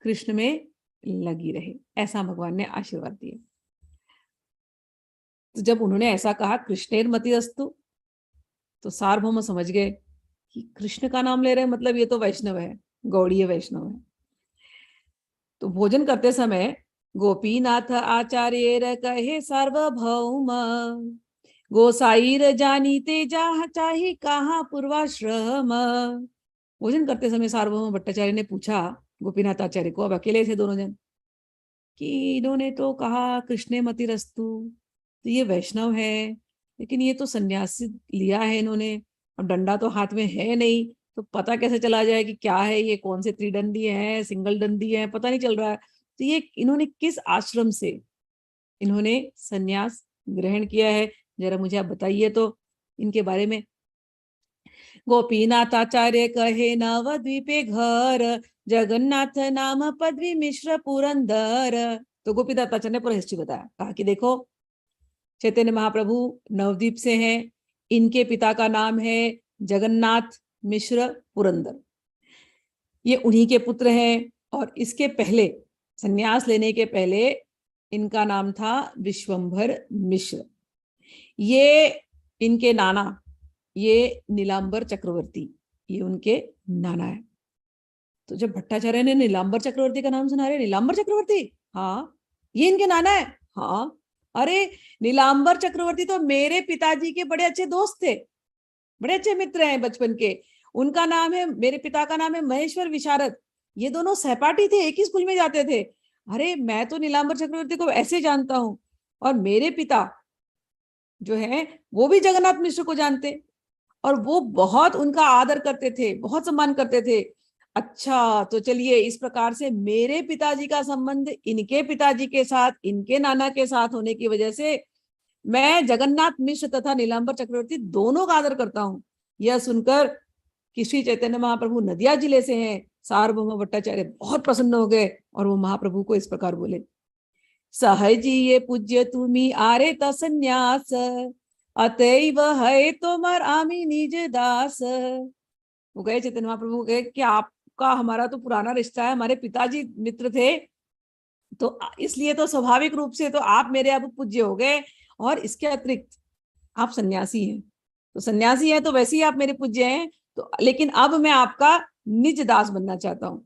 कृष्ण में लगी रहे, ऐसा भगवान ने आशीर्वाद दिया। तो जब उन्होंने ऐसा कहा कृष्णेर मतिरस्तु, तो सार्वभौम समझ गए कि कृष्ण का नाम ले रहे हैं, मतलब ये तो वैष्णव है, गौड़ीय वैष्णव है। तो भोजन करते समय गोपीनाथ आचार्य कहे सार्वभौम, गोसाईर जानीते जा चाही कहाँ पूर्वाश्रम। भोजन करते समय सार्वभौम भट्टाचार्य ने पूछा गोपीनाथ आचार्य को, अब अकेले थे दोनों जन, कि इन्होंने तो कहा कृष्णे मतिरस्तु, तो ये वैष्णव है, लेकिन ये तो सन्यासी लिया है इन्होंने, और डंडा तो हाथ में है नहीं, तो पता कैसे चला जाए कि क्या है ये, कौन से त्रिदंडी है, सिंगल दंडी है, पता नहीं चल रहा है। तो ये इन्होंने किस आश्रम से इन्होंने सन्यास ग्रहण किया है, जरा मुझे आप बताइए तो इनके बारे में। गोपीनाथ आचार्य कहे नवद्वीपे घर, जगन्नाथ नाम पदवी मिश्र पुरंदर। तो गोपीनाथ आचार्य ने पूरा हिस्ट्री बताया, कहा कि देखो चैतन्य महाप्रभु नवद्वीप से हैं, इनके पिता का नाम है जगन्नाथ मिश्र पुरंदर, ये उन्हीं के पुत्र हैं। और इसके पहले, संन्यास लेने के पहले, इनका नाम था विश्वंभर मिश्र। ये इनके नाना, ये नीलांबर चक्रवर्ती, ये उनके नाना है। तो जब भट्टाचार्य ने नीलांबर चक्रवर्ती का नाम सुना, रहे नीलांबर चक्रवर्ती, हाँ ये इनके नाना है, हाँ अरे नीलांबर चक्रवर्ती तो मेरे पिताजी के बड़े अच्छे दोस्त थे, बड़े अच्छे मित्र हैं बचपन के। उनका नाम है, मेरे पिता का नाम है महेश्वर विशारद, ये दोनों सहपाठी थे, एक ही स्कूल में जाते थे। अरे मैं तो नीलांबर चक्रवर्ती को ऐसे जानता हूँ, और मेरे पिता जो है वो भी जगन्नाथ मिश्र को जानते, और वो बहुत उनका आदर करते थे, बहुत सम्मान करते थे। अच्छा तो चलिए, इस प्रकार से मेरे पिताजी का संबंध इनके पिताजी के साथ, इनके नाना के साथ होने की वजह से मैं जगन्नाथ मिश्र तथा नीलांबर चक्रवर्ती दोनों का आदर करता हूँ। यह सुनकर कि श्री चैतन्य महाप्रभु नदिया जिले से हैं, सार्वभौम भट्टाचार्य बहुत प्रसन्न हो गए, और वो महाप्रभु को इस प्रकार बोले, सहजी ये पूज्य तुम्ही आरे तन्यास, अतएव है तोमर आमी निज दास। वो गए चैतन्य महाप्रभु गए कि आपका हमारा तो पुराना रिश्ता है, हमारे पिताजी मित्र थे, तो इसलिए तो स्वाभाविक रूप से तो आप मेरे अब पूज्य हो गए, और इसके अतिरिक्त आप सन्यासी हैं, तो सन्यासी हैं तो वैसे ही आप मेरे पूज्य हैं, तो लेकिन अब मैं आपका निज दास बनना चाहता हूं।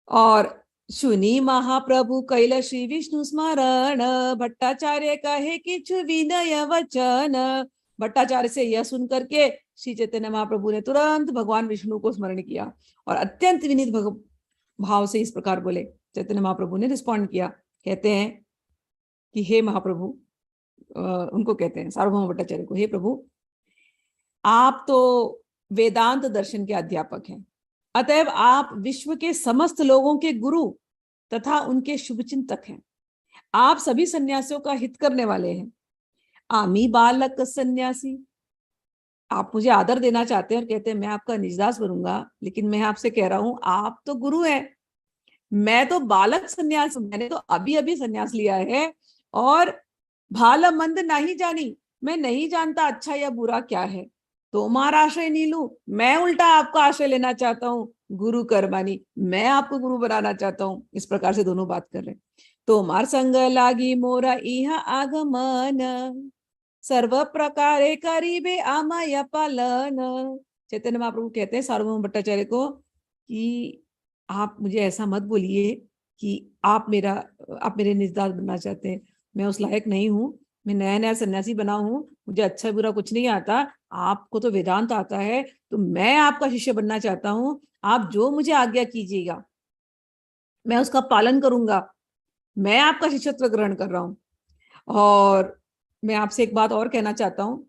और सुनी महाप्रभु कैल श्री विष्णु स्मरण, भट्टाचार्य कहे किछु विनय वचन। भट्टाचार्य से यह सुन करके श्री चैतन्य महाप्रभु ने तुरंत भगवान विष्णु को स्मरण किया और अत्यंत विनीत भाव से इस प्रकार बोले। चैतन्य महाप्रभु ने रिस्पॉन्ड किया, कहते हैं कि हे महाप्रभु, उनको कहते हैं सार्वभौम भट्टाचार्य को, हे प्रभु, आप तो वेदांत दर्शन के अध्यापक हैं, अतएव आप विश्व के समस्त लोगों के गुरु तथा उनके शुभचिंतक हैं। आप सभी सन्यासियों का हित करने वाले हैं। आमी बालक सन्यासी, आप मुझे आदर देना चाहते हैं और कहते हैं मैं आपका निजदास बनूंगा, लेकिन मैं आपसे कह रहा हूं आप तो गुरु हैं, मैं तो बालक सन्यास, मैंने तो अभी अभी सन्यास लिया है और भाल मंद नहीं जानी, मैं नहीं जानता अच्छा या बुरा क्या है, तुम्हारा आश्रय नहीं लूं, मैं उल्टा आपका आश्रय लेना चाहता हूँ, गुरु कर्मानी, मैं आपको गुरु बनाना चाहता हूँ। इस प्रकार से दोनों बात कर रहे हैं। तोमार संग लागी मोरा इहा आगमन, सर्व प्रकारे करीबे आमाय पालन। चैतन्य महाप्रभु कहते हैं सार्वभौम भट्टाचार्य को कि आप मुझे ऐसा मत बोलिए कि आप मेरे निजदास बनना चाहते हैं, मैं उस लायक नहीं हूँ, मैं नया नया सन्यासी बना हूँ, मुझे अच्छा बुरा कुछ नहीं आता, आपको तो वेदांत आता है, तो मैं आपका शिष्य बनना चाहता हूँ, आप जो मुझे आज्ञा कीजिएगा मैं उसका पालन करूंगा, मैं आपका शिष्यत्व ग्रहण कर रहा हूँ। और मैं आपसे एक बात और कहना चाहता हूँ।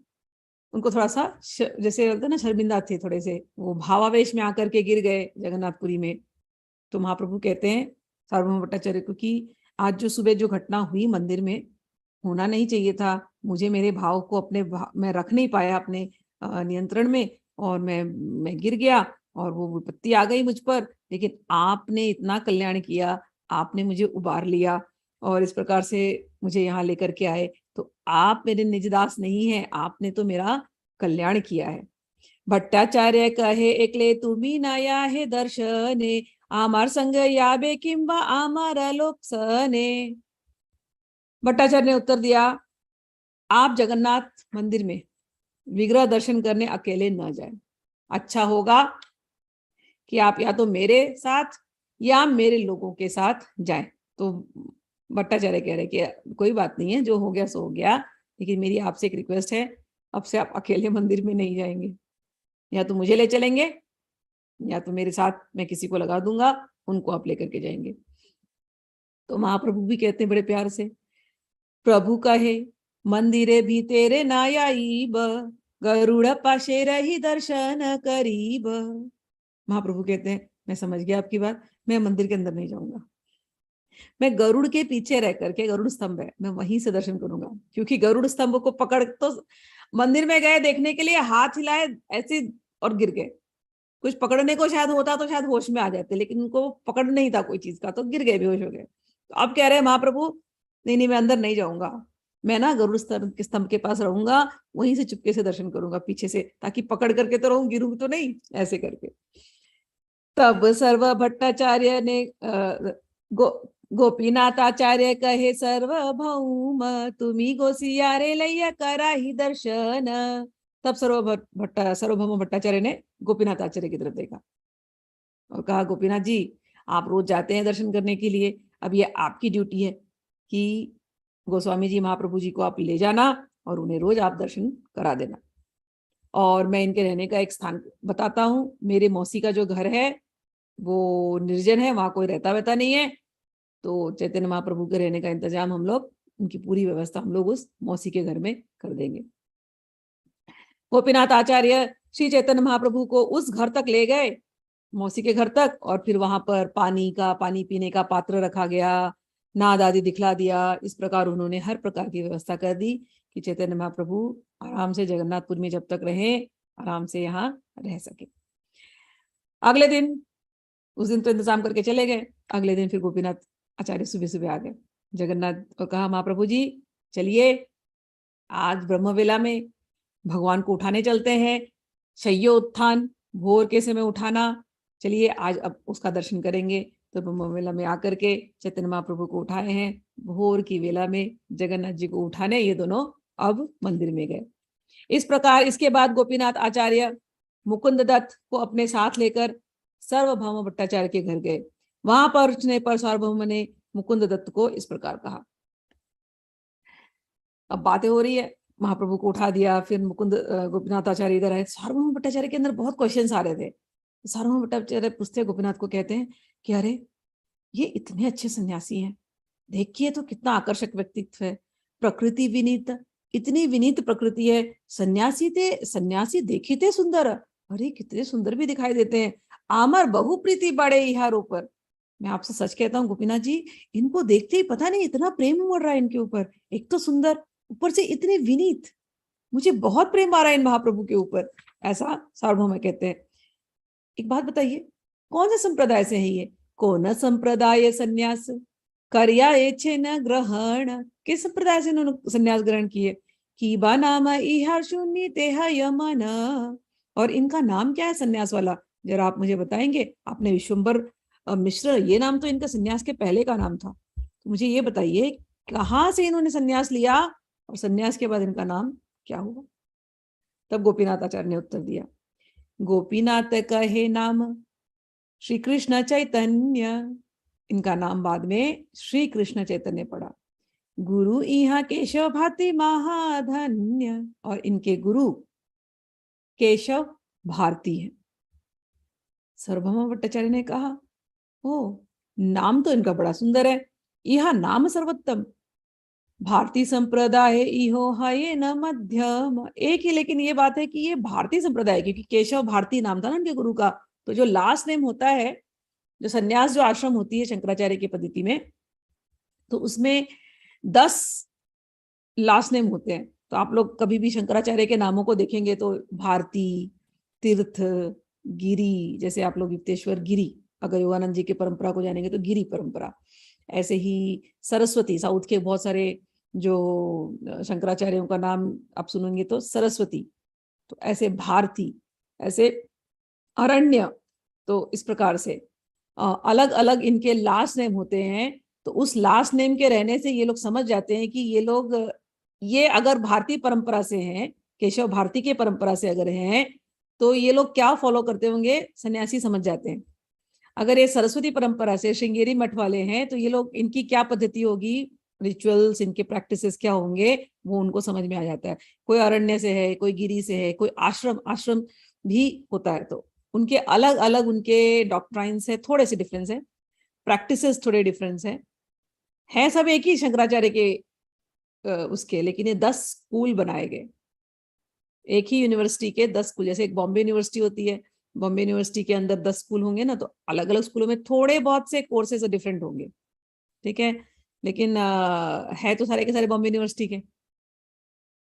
उनको थोड़ा सा जैसे बोलते ना, शर्मिंदा थे थोड़े से, वो भावावेश में आकर के गिर गए जगन्नाथपुरी में। तो महाप्रभु कहते हैं सार्वभौम भट्टाचार्य को कि आज जो सुबह जो घटना हुई मंदिर में, होना नहीं चाहिए था, मुझे मेरे भाव को मैं रख नहीं पाया अपने नियंत्रण में, और मैं गिर गया और वो विपत्ति आ गई मुझ पर, लेकिन आपने इतना कल्याण किया, आपने मुझे उबार लिया और इस प्रकार से मुझे यहाँ लेकर के आए, तो आप मेरे निजदास नहीं है, आपने तो मेरा कल्याण किया है। भट्टाचार्य कहे एकले तुम्ही नया है दर्शने, आमार संग याबे किंबा आमार लोक सने। भट्टाचार्य ने उत्तर दिया, आप जगन्नाथ मंदिर में विग्रह दर्शन करने अकेले न जाएं, अच्छा होगा कि आप या तो मेरे साथ या मेरे लोगों के साथ जाएं। तो भट्टाचार्य कह रहे कि कोई बात नहीं है, जो हो गया सो हो गया, लेकिन मेरी आपसे एक रिक्वेस्ट है, अब से आप अकेले मंदिर में नहीं जाएंगे, या तो मुझे ले चलेंगे या तो मेरे साथ मैं किसी को लगा दूंगा, उनको आप लेकर के जाएंगे। तो महाप्रभु भी कहते हैं बड़े प्यार से, प्रभु कहे मंदिरे भी तेरे नायाईब, गरुड़ पाशे रही दर्शन करीब। महाप्रभु कहते हैं मैं समझ गया आपकी बात, मैं मंदिर के अंदर नहीं जाऊंगा, मैं गरुड़ के पीछे रह करके, गरुड़ स्तंभ है, मैं वहीं से दर्शन करूंगा, क्योंकि गरुड़ स्तंभ को पकड़, तो मंदिर में गए देखने के लिए, हाथ हिलाए ऐसे और गिर गए, कुछ पकड़ने को शायद होता तो शायद होश में आ जाते, लेकिन उनको पकड़ नहीं था कोई चीज का, तो गिर गए, बेहोश हो गए। तो अब कह रहे हैं महाप्रभु, नहीं मैं अंदर नहीं जाऊंगा, मैं ना गरुड़ स्तंभ के पास रहूंगा, वहीं से चुपके से दर्शन करूंगा पीछे से, ताकि पकड़ करके तो रहूं, गिरूं तो नहीं, ऐसे करके। तब सर्व भट्टाचार्य ने गोपीनाथ आचार्य कहे सर्वभौम, तुम्ही गोसियारे लैया करा ही दर्शन। तब सार्वभौम भट्टाचार्य ने गोपीनाथ आचार्य की तरफ देखा और कहा, गोपीनाथ जी आप रोज जाते हैं दर्शन करने के लिए, अब ये आपकी ड्यूटी है कि गोस्वामी जी महाप्रभु जी को आप ले जाना और उन्हें रोज आप दर्शन करा देना। और मैं इनके रहने का एक स्थान बताता हूँ, मेरे मौसी का जो घर है वो निर्जन है, वहां कोई रहता वहता नहीं है, तो चैतन्य महाप्रभु के रहने का इंतजाम हम लोग, उनकी पूरी व्यवस्था हम लोग उस मौसी के घर में कर देंगे। गोपीनाथ आचार्य श्री चैतन्य महाप्रभु को उस घर तक ले गए, मौसी के घर तक, और फिर वहां पर पानी पीने का पात्र रखा गया, नाद आदि दिखला दिया, इस प्रकार उन्होंने हर प्रकार की व्यवस्था कर दी कि चैतन्य महाप्रभु आराम से जगन्नाथपुर में जब तक रहे, आराम से यहाँ रह सके। अगले दिन, उस दिन तो इंतजाम करके चले गए, अगले दिन फिर गोपीनाथ आचार्य सुबह सुबह आ गए जगन्नाथ को कहा, महाप्रभु जी चलिए आज ब्रह्मवेला में भगवान को उठाने चलते हैं, शय्योत्थान भोर के समय उठाना, चलिए आज अब उसका दर्शन करेंगे। तो ब्रह्मवेला में आकर के चैतन्य महाप्रभु को उठाए हैं, भोर की वेला में जगन्नाथ जी को उठाने ये दोनों अब मंदिर में गए। इस प्रकार इसके बाद गोपीनाथ आचार्य मुकुंद दत्त को अपने साथ लेकर सार्वभौम भट्टाचार्य के घर गए। वहां पहुंचने पर सार्वभौम ने मुकुंद दत्त को इस प्रकार कहा, अब बातें हो रही है, महाप्रभु को उठा दिया, फिर मुकुंद गोपीनाथ आचार्य इधर आए। सार्वभौम भट्टाचार्य के अंदर बहुत क्वेश्चंस आ रहे थे। सार्वभौम भट्टाचार्य पूछते हैं गोपीनाथ को, कहते हैं कि अरे ये इतने अच्छे सन्यासी हैं, देखिए तो कितना आकर्षक व्यक्तित्व है, प्रकृति विनीत, इतनी विनीत प्रकृति है, सन्यासी देखे थे सुंदर, अरे कितने सुंदर भी दिखाई देते हैं, आमर बहु प्रीति बड़े इहारों पर। मैं आपसे सच कहता हूँ गोपीनाथ जी, इनको देखते ही पता नहीं इतना प्रेम उमड़ रहा है इनके ऊपर, एक तो सुंदर, ऊपर से इतने विनीत, मुझे बहुत प्रेम आ रहा है इन महाप्रभु के ऊपर, ऐसा सार्वभौम कहते हैं। एक बात बताइए, कौन से संप्रदाय से है ये? कौन संप्रदाय संन्यास कर्या एछे न ग्रहण, किस संप्रदाय से इन्होंने संन्यास ग्रहण किए? की बा नाम इहार शून्य तेह यमन, और इनका नाम क्या है संन्यास वाला, जरा आप मुझे बताएंगे? आपने विश्वम्बर मिश्र, ये नाम तो इनका संन्यास के पहले का नाम था, तो मुझे ये बताइए कहाँ से इन्होंने संन्यास लिया और संन्यास के बाद इनका नाम क्या हुआ? तब गोपीनाथ आचार्य ने उत्तर दिया, गोपीनाथ कहे नाम श्री कृष्ण चैतन्य, इनका नाम बाद में श्री कृष्ण चैतन्य पड़ा। गुरु इहा केशव भाती महाधन्य, और इनके गुरु केशव भारती है। सार्वभौम भट्टाचार्य ने कहा, ओ नाम तो इनका बड़ा सुंदर है, यह नाम सर्वोत्तम, भारतीय संप्रदाय इहो है न मध्यम, एक ही लेकिन ये बात है कि ये भारतीय संप्रदाय, क्योंकि केशव भारती नाम था ना उनके गुरु का, तो जो लास्ट नेम होता है, जो संन्यास जो आश्रम होती है शंकराचार्य की पद्धति में, तो उसमें 10 लास्ट नेम होते हैं। तो आप लोग कभी भी शंकराचार्य के नामों को देखेंगे तो भारती, तीर्थ, गिरी, जैसे आप लोग युक्तेश्वर गिरी, अगर योगानंद जी की परंपरा को जानेंगे तो गिरी परंपरा, ऐसे ही सरस्वती, साउथ के बहुत सारे जो शंकराचार्यों का नाम आप सुनेंगे तो सरस्वती, तो ऐसे भारती, ऐसे अरण्य, तो इस प्रकार से अलग अलग इनके लास्ट नेम होते हैं। तो उस लास्ट नेम के रहने से ये लोग समझ जाते हैं कि ये लोग, ये अगर भारतीय परंपरा से हैं, केशव भारती के परंपरा से अगर हैं, तो ये लोग क्या फॉलो करते होंगे, सन्यासी समझ जाते हैं। अगर ये सरस्वती परंपरा से श्रृंगेरी मठ वाले हैं, तो ये लोग, इनकी क्या पद्धति होगी, रिचुअल्स, इनके प्रैक्टिसेस क्या होंगे, वो उनको समझ में आ जाता है। कोई अरण्य से है, कोई गिरी से है, कोई आश्रम भी होता है, तो उनके अलग अलग उनके डॉक्ट्राइन्स है, थोड़े से डिफरेंस है, प्रैक्टिसेस थोड़े डिफरेंस है सब एक ही शंकराचार्य के उसके, लेकिन ये 10 स्कूल बनाए गए, एक ही यूनिवर्सिटी के 10 स्कूल। जैसे एक बॉम्बे यूनिवर्सिटी होती है, बॉम्बे यूनिवर्सिटी के अंदर 10 स्कूल होंगे ना, तो अलग अलग स्कूलों में थोड़े बहुत से कोर्सेज डिफरेंट होंगे, ठीक है, लेकिन है तो सारे के सारे बॉम्बे यूनिवर्सिटी के।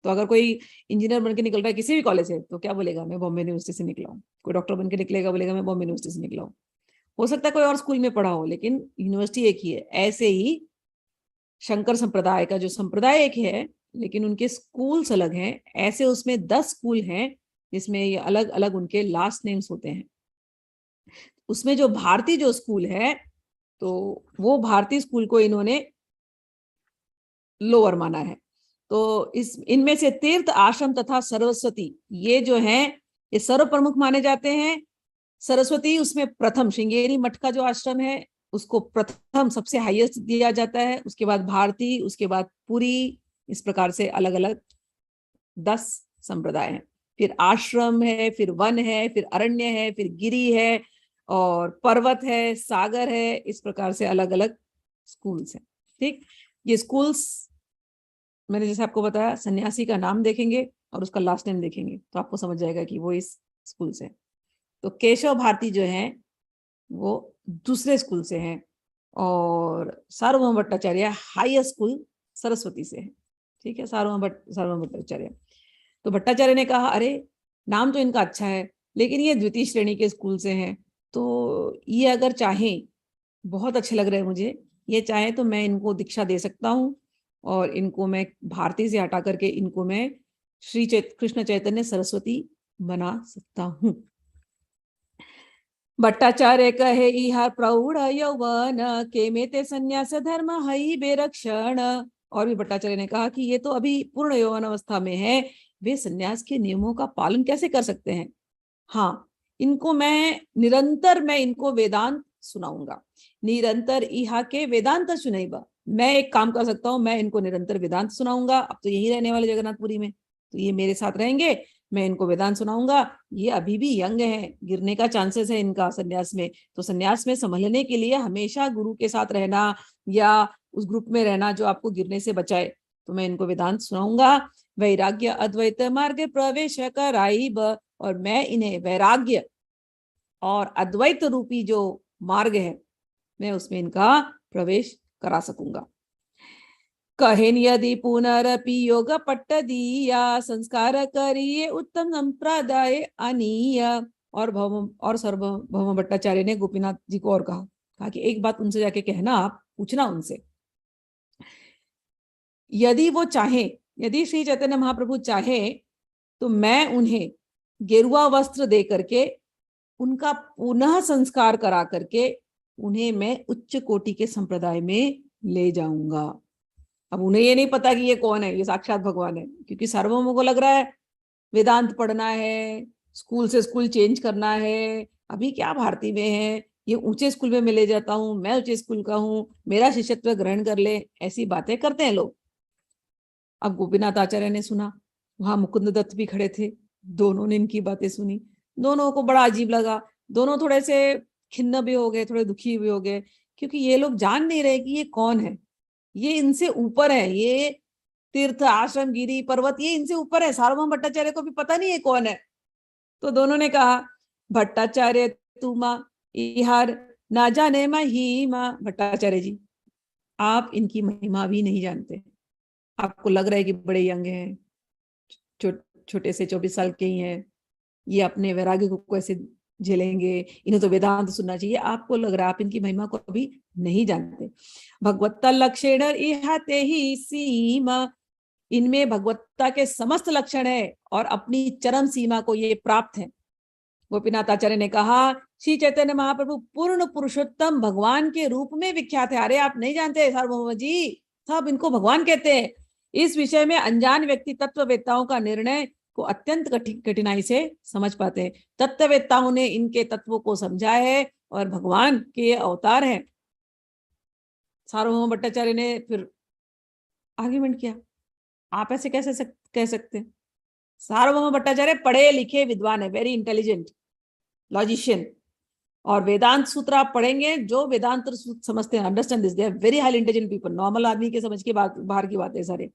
तो अगर कोई इंजीनियर बन के निकल रहा है किसी भी कॉलेज से, तो क्या बोलेगा, मैं बॉम्बे यूनिवर्सिटी से निकला हूँ। कोई डॉक्टर बन के निकलेगा, बोलेगा मैं बॉम्बे यूनिवर्सिटी से निकला हूँ। हो सकता है कोई और स्कूल में पढ़ा हो, लेकिन यूनिवर्सिटी एक ही है। ऐसे ही शंकर संप्रदाय का जो संप्रदाय एक है, लेकिन उनके स्कूल्स अलग हैं। ऐसे उसमें 10 स्कूल हैं जिसमें ये अलग अलग उनके लास्ट नेम्स होते हैं। उसमें जो भारतीय जो स्कूल है, तो वो भारतीय स्कूल को इन्होंने लोअर माना है। तो इनमें से तीर्थ, आश्रम तथा सरस्वती, ये जो हैं ये सर्व प्रमुख माने जाते हैं। सरस्वती उसमें प्रथम, श्रृंगेरी मठ का जो आश्रम है उसको प्रथम सबसे हाईएस्ट दिया जाता है, उसके बाद भारती, उसके बाद पुरी, इस प्रकार से अलग अलग 10 संप्रदाय हैं। फिर आश्रम है, फिर वन है, फिर अरण्य है, फिर गिरी है, और पर्वत है, सागर है, इस प्रकार से अलग अलग स्कूल्स हैं। ठीक, ये स्कूल्स मैंने जैसे आपको बताया, सन्यासी का नाम देखेंगे और उसका लास्ट नेम देखेंगे तो आपको समझ जाएगा कि वो इस स्कूल से। तो केशव भारती जो है वो दूसरे स्कूल से हैं, और सार्वभौम भट्टाचार्य हाईएस्ट स्कूल सरस्वती से है। ठीक है, सार्वभौम भट्टाचार्य। तो भट्टाचार्य ने कहा, अरे नाम तो इनका अच्छा है, लेकिन ये द्वितीय श्रेणी के स्कूल से हैं, तो ये अगर चाहें, बहुत अच्छे लग रहे हैं मुझे, ये चाहे तो मैं इनको दीक्षा दे सकता हूँ, और इनको मैं भारती से हटा करके इनको मैं श्री कृष्ण चैतन्य सरस्वती बना सकता हूँ। भट्टाचार्य कहे इहार प्रौढ़ यौवन के मेते संन्यास धर्म हई बेरक्षण। और भी भट्टाचार्य ने कहा कि ये तो अभी पूर्ण यौवन अवस्था में है, वे संन्यास के नियमों का पालन कैसे कर सकते हैं। हाँ, इनको मैं निरंतर इनको वेदांत सुनाऊंगा, निरंतर इहा के वेदांत सुनाइबा, मैं एक काम कर सकता हूँ, मैं इनको निरंतर वेदांत सुनाऊंगा। अब तो यही रहने वाले जगन्नाथपुरी में, तो ये मेरे साथ रहेंगे, मैं इनको वेदांत सुनाऊंगा। ये अभी भी यंग है, गिरने का चांसेस है इनका सन्यास में, तो सन्यास में संभलने के लिए हमेशा गुरु के साथ रहना या उस ग्रुप में रहना जो आपको गिरने से बचाए। तो मैं इनको वेदांत सुनाऊंगा। वैराग्य अद्वैत मार्ग प्रवेश कराइब, और मैं इन्हें वैराग्य और अद्वैत रूपी जो मार्ग है, मैं उसमें इनका प्रवेश करा सकूंगा। कहेन यदि पुनरपि योग पट्ट दिया, संस्कार करिए उत्तम संप्रदाय अनीय। और सार्वभौम भट्टाचार्य ने गोपीनाथ जी को और कहा कि एक बात उनसे जाके कहना, आप पूछना उनसे, यदि वो चाहे, यदि श्री चैतन्य महाप्रभु चाहे, तो मैं उन्हें गेरुआ वस्त्र दे करके उनका पुनः संस्कार करा करके उन्हें मैं उच्च कोटि के संप्रदाय में ले जाऊंगा। अब उन्हें ये नहीं पता कि ये कौन है, ये साक्षात भगवान है, क्योंकि सार्वभौम को लग रहा है वेदांत पढ़ना है, स्कूल से स्कूल चेंज करना है, अभी क्या भारती में है, ये ऊंचे स्कूल में मैं ले जाता हूँ, मैं ऊंचे स्कूल का हूँ, मेरा शिष्यत्व ग्रहण कर ले, ऐसी बातें करते हैं लोग। अब गोपीनाथ आचार्य ने सुना, वहां मुकुंद दत्त भी खड़े थे, दोनों ने इनकी बातें सुनी, दोनों को बड़ा अजीब लगा, दोनों थोड़े से खिन्न भी हो गए, थोड़े दुखी भी हो गए, क्योंकि ये लोग जान नहीं रहे कि ये कौन है, ये इनसे ऊपर है, ये तीर्थ आश्रम गिरी पर्वत ये इनसे ऊपर है, सार्वभौम भट्टाचार्य को भी पता नहीं है कौन है। तो दोनों ने कहा, भट्टाचार्य तुमा इहार ना जाने महिमा। भट्टाचार्य जी, आप इनकी महिमा भी नहीं जानते, आपको लग रहा है कि बड़े यंग हैं, छोटे से 24 साल के ही हैं, ये अपने वैराग्य को कैसे झेलेंगे, इन्हें तो वेदांत सुनना चाहिए, आपको लग रहा है आप इनकी महिमा को अभी नहीं जानते। भगवत्ता लक्षण इहाते ही सीमा, इनमें भगवत्ता के समस्त लक्षण है और अपनी चरम सीमा को ये प्राप्त है। गोपीनाथ आचार्य ने कहा, श्री चैतन्य महाप्रभु पूर्ण पुरुषोत्तम भगवान के रूप में विख्यात है। अरे आप नहीं जानते सार्वभौम जी, सब इनको भगवान कहते हैं। इस विषय में अनजान व्यक्ति तत्ववेत्ताओं का निर्णय को अत्यंत कठिनाई से समझ पाते हैं। तत्ववेत्ताओं ने इनके तत्वों को समझा है और भगवान के अवतार हैं। सार्वभौम भट्टाचार्य ने फिर आर्ग्यूमेंट किया, आप ऐसे कैसे कह सकते हैं? सार्वभौम भट्टाचार्य पढ़े लिखे विद्वान है, वेरी इंटेलिजेंट लॉजिशियन, और वेदांत सूत्र आप पढ़ेंगे, जो वेदांत समझते हैं, understand this, they are very highly intelligent people, normal आदमी के समझ के बाहर की बात है सारे,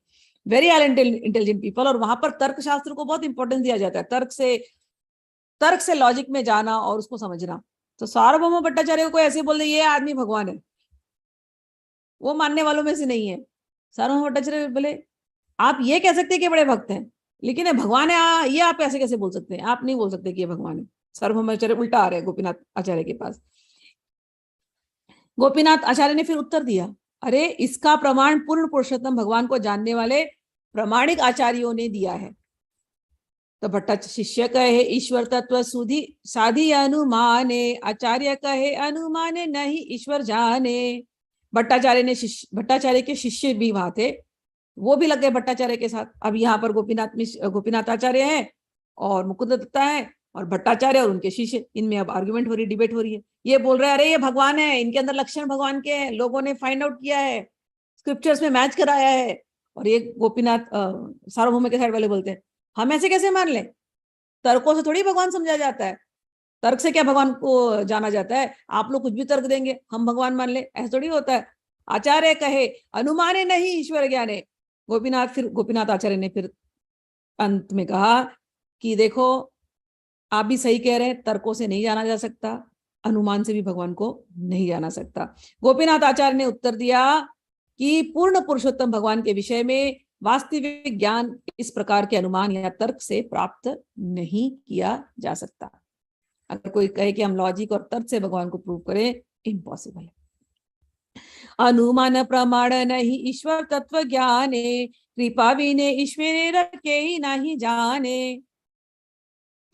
वेरी हाईली इंटेलिजेंट पीपल। और वहां पर तर्क शास्त्र को बहुत इंपॉर्टेंस दिया जाता है, तर्क से लॉजिक में जाना और उसको समझना। तो सार्वभौम भट्टाचार्य को ऐसे बोल दे ये आदमी भगवान है, वो मानने वालों में से नहीं है। सार्वभौम भट्टाचार्य बोले, आप ये कह सकते हैं कि बड़े भक्त हैं, लेकिन ये भगवान है, ये आप ऐसे कैसे बोल सकते हैं? आप नहीं बोल सकते कि ये भगवान है। सार्वभौम आचार्य उल्टा आ रहे हैं गोपीनाथ आचार्य के पास। गोपीनाथ आचार्य ने फिर उत्तर दिया, अरे इसका प्रमाण पूर्ण पुरुषोत्तम भगवान को जानने वाले प्रामाणिक आचार्यों ने दिया है। तो भट्टाचार्य शिष्य कहे ईश्वर तत्व सुधी साधी अनुमाने, आचार्य कहे अनुमाने नहीं ईश्वर जाने। भट्टाचार्य के शिष्य भी वहां थे, वो भी लग गए भट्टाचार्य के साथ। अब यहाँ पर गोपीनाथ आचार्य है और मुकुंद दत्ता है और भट्टाचार्य और उनके शिष्य, इनमें अब आर्गुमेंट हो रही, डिबेट हो रही है। ये बोल रहे हैं अरे ये भगवान है, इनके अंदर लक्षण भगवान के हैं, लोगों ने फाइंड आउट किया है, स्क्रिप्चर्स में मैच कराया है। और ये गोपीनाथ सार्वभौम के साइड वाले बोलते हैं हम ऐसे कैसे मान लें, तर्कों से थोड़ी भगवान समझा जाता है, तर्क से क्या भगवान को जाना जाता है? आप लोग कुछ भी तर्क देंगे हम भगवान मान ले, ऐसा थोड़ी होता है। आचार्य कहे अनुमाने नहीं ईश्वर ज्ञाने। गोपीनाथ आचार्य ने फिर अंत में कहा कि देखो आप भी सही कह रहे हैं, तर्कों से नहीं जाना जा सकता, अनुमान से भी भगवान को नहीं जाना सकता। गोपीनाथ आचार्य ने उत्तर दिया कि पूर्ण पुरुषोत्तम भगवान के विषय में वास्तविक ज्ञान इस प्रकार के अनुमान या तर्क से प्राप्त नहीं किया जा सकता। अगर कोई कहे कि हम लॉजिक और तर्क से भगवान को प्रूव करें, इम्पॉसिबल है। अनुमान प्रमाण नहीं ईश्वर तत्व ज्ञाने, कृपा विने ईश्वर रखे ही नहीं जाने।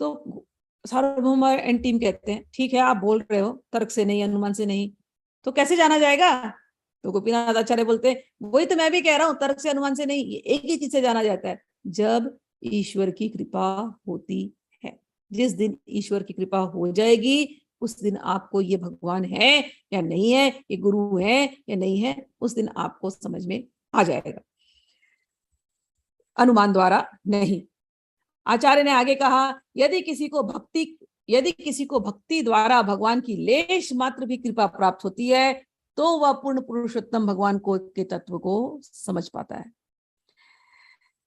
तो सार्वभौम एंड टीम कहते हैं ठीक है आप बोल रहे हो तर्क से नहीं, अनुमान से नहीं, तो कैसे जाना जाएगा? तो गोपीनाथ आचार्य बोलते हैं वही तो मैं भी कह रहा हूं, तर्क से अनुमान से नहीं, एक ही चीज से जाना जाता है, जब ईश्वर की कृपा होती है। जिस दिन ईश्वर की कृपा हो जाएगी उस दिन आपको ये भगवान है या नहीं है, ये गुरु है या नहीं है, उस दिन आपको समझ में आ जाएगा, अनुमान द्वारा नहीं। आचार्य ने आगे कहा, यदि किसी को भक्ति द्वारा भगवान की लेश मात्र भी कृपा प्राप्त होती है तो वह पूर्ण पुरुषोत्तम भगवान को के तत्व को समझ पाता है।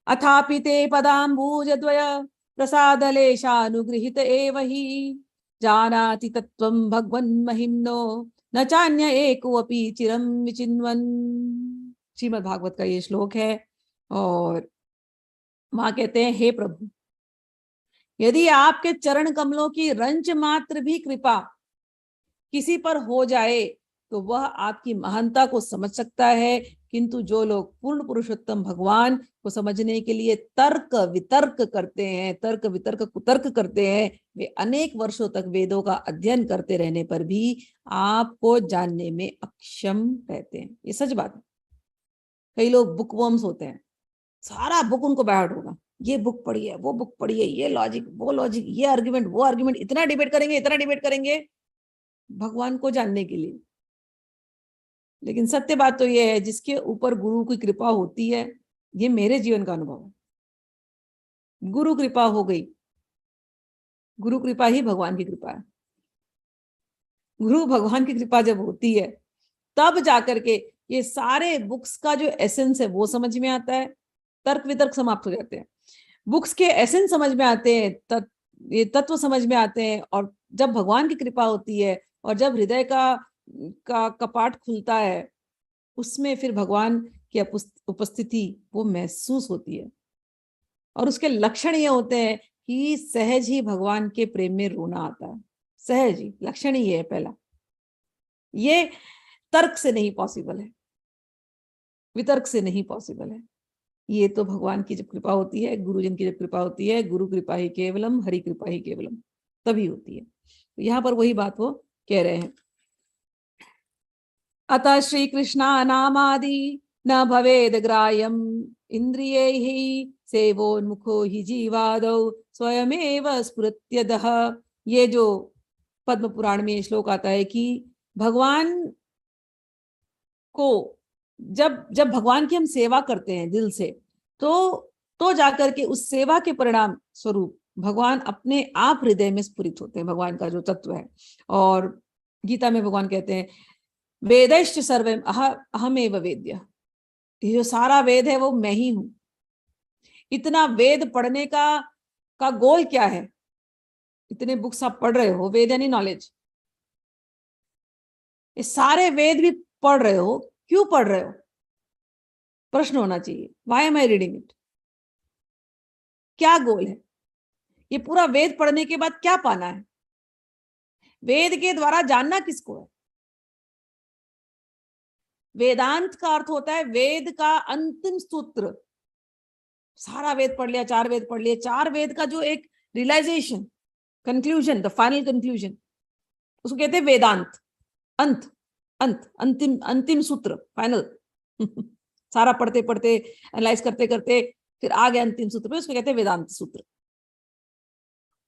अथापि ते पदाम्बुजद्वय प्रसादलेशानुगृहीत एव हि जानाति तत्त्वं भगवन् महिम्नो न चान्य एकोऽपि चिरं विचिन्वन्। श्रीमद् भागवत का ये श्लोक है और मां कहते हैं, हे प्रभु, यदि आपके चरण कमलों की रंच मात्र भी कृपा किसी पर हो जाए तो वह आपकी महानता को समझ सकता है, किंतु जो लोग पूर्ण पुरुषोत्तम भगवान को समझने के लिए तर्क वितर्क करते हैं, तर्क वितर्क कुतर्क करते हैं, वे अनेक वर्षों तक वेदों का अध्ययन करते रहने पर भी आपको जानने में अक्षम रहते हैं। ये सच बात है। कई लोग बुकवर्म्स होते हैं, सारा बुक उनको बैठ होगा, ये बुक पढ़ी है, वो बुक पढ़ी है, ये लॉजिक, वो लॉजिक, ये आर्ग्यूमेंट, वो आर्ग्यूमेंट, इतना डिबेट करेंगे भगवान को जानने के लिए। लेकिन सत्य बात तो ये है, जिसके ऊपर गुरु की कृपा होती है, ये मेरे जीवन का अनुभव है, गुरु कृपा हो गई, गुरु कृपा ही भगवान की कृपा है। गुरु भगवान की कृपा जब होती है तब जाकर के ये सारे बुक्स का जो एसेंस है वो समझ में आता है, तर्क वितर्क समाप्त हो जाते हैं, बुक्स के एसेंस समझ में आते हैं, ये तत्व समझ में आते हैं। और जब भगवान की कृपा होती है और जब हृदय का कपाट खुलता है, उसमें फिर भगवान की उपस्थिति वो महसूस होती है। और उसके लक्षण ये होते हैं कि सहज ही भगवान के प्रेम में रोना आता है, सहज ही लक्षण ही है पहला। ये तर्क से नहीं पॉसिबल है, वितर्क से नहीं पॉसिबल है। ये तो भगवान की जब कृपा होती है, गुरुजन की जब कृपा होती है, गुरु कृपा ही केवलम, हरि कृपा ही केवलम, तभी होती है। तो यहाँ पर वही बात वो कह रहे हैं। अतः श्री कृष्णा नामादि न भवेद ग्राह्यम इंद्रियैहि सेवोन्मुखो हि जीवादौ स्वयमेव स्फुरत्यदः। ये जो पद्म पुराण में श्लोक आता है कि भगवान को जब भगवान की हम सेवा करते हैं दिल से, तो जाकर के उस सेवा के परिणाम स्वरूप भगवान अपने आप हृदय में स्फुरित होते हैं, भगवान का जो तत्व है। और गीता में भगवान कहते हैं, वेदैश्च सर्वम अहमेव वेद्य। ये जो सारा वेद है वो मैं ही हूं। इतना वेद पढ़ने का गोल क्या है? इतने बुक्स आप पढ़ रहे हो, वेद यानी नॉलेज, ये सारे वेद भी पढ़ रहे हो, क्यों पढ़ रहे हो? प्रश्न होना चाहिए, why am I reading it? क्या गोल है? ये पूरा वेद पढ़ने के बाद क्या पाना है? वेद के द्वारा जानना किसको है? वेदांत का अर्थ होता है वेद का अंतिम सूत्र। सारा वेद पढ़ लिया, 4 वेद पढ़ लिए, 4 वेद का जो एक realization, conclusion, the final conclusion, उसको कहते हैं वेदांत। अंत, अंतिम सूत्र, फाइनल। सारा पढ़ते पढ़ते एनालाइज करते करते फिर आ गए अंतिम सूत्र पे, उसको कहते हैं वेदांत सूत्र।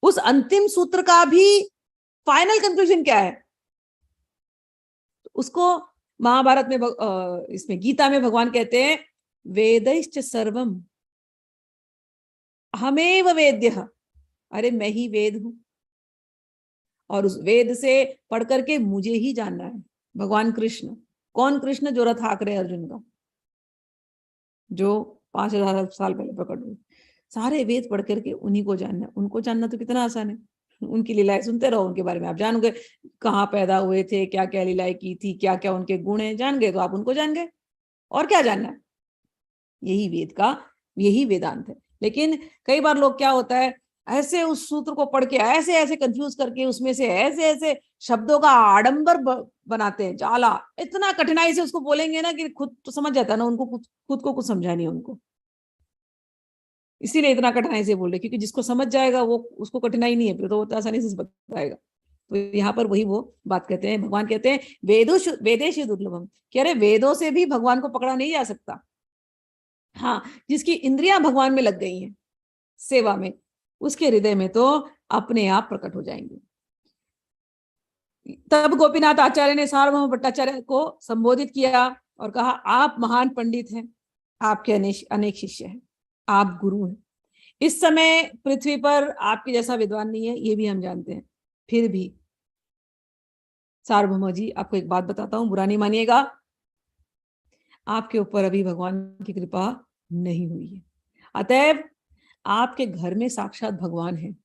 उस अंतिम सूत्र का भी फाइनल कंक्लूजन क्या है? उसको महाभारत में इसमें गीता में भगवान कहते हैं, वेदैश्च सर्वम अहमेव वेद्यः। अरे मैं ही वेद हूं, और उस वेद से पढ़ करके मुझे ही जानना है। भगवान कृष्ण, कौन कृष्ण? जो रथ हाँक रहे अर्जुन का, जो 5000 साल पहले प्रकट हुए। सारे वेद पढ़ करके उन्हीं को जानना है। उनको जानना तो कितना आसान है, उनकी लीलाएं सुनते रहो, उनके बारे में आप जान गए, कहाँ पैदा हुए थे, क्या क्या लीलाएं की थी, क्या क्या उनके गुण हैं, जान गए तो आप उनको जान गए। और क्या जानना है? यही वेदांत है। लेकिन कई बार लोग, क्या होता है, ऐसे उस सूत्र को पढ़ के ऐसे ऐसे कंफ्यूज करके उसमें से ऐसे ऐसे शब्दों का आडंबर बनाते हैं, जाला, इतना कठिनाई से उसको बोलेंगे ना कि खुद तो समझ जाता है ना, उनको खुद को कुछ समझा नहीं उनको, इसीलिए इतना कठिनाई से बोल रहे, क्योंकि जिसको समझ जाएगा वो, उसको कठिनाई नहीं है, फिर तो वो आसानी से बताएगा। तो यहाँ पर वही वो बात कहते हैं, भगवान कहते हैं वेदेश दुर्लभम, कह रहे वेदों से भी भगवान को पकड़ा नहीं जा सकता। हाँ, जिसकी इंद्रियां भगवान में लग गई हैं सेवा में, उसके हृदय में तो अपने आप प्रकट हो जाएंगे। तब गोपीनाथ आचार्य ने सार्वभौम भट्टाचार्य को संबोधित किया और कहा, आप महान पंडित हैं, आपके अनेक शिष्य हैं, आप गुरु हैं। इस समय पृथ्वी पर आपके जैसा विद्वान नहीं है, ये भी हम जानते हैं। फिर भी सार्वभौम जी, आपको एक बात बताता हूं, बुरा नहीं मानिएगा, आपके ऊपर अभी भगवान की कृपा नहीं हुई है। अतएव आपके घर में साक्षात भगवान है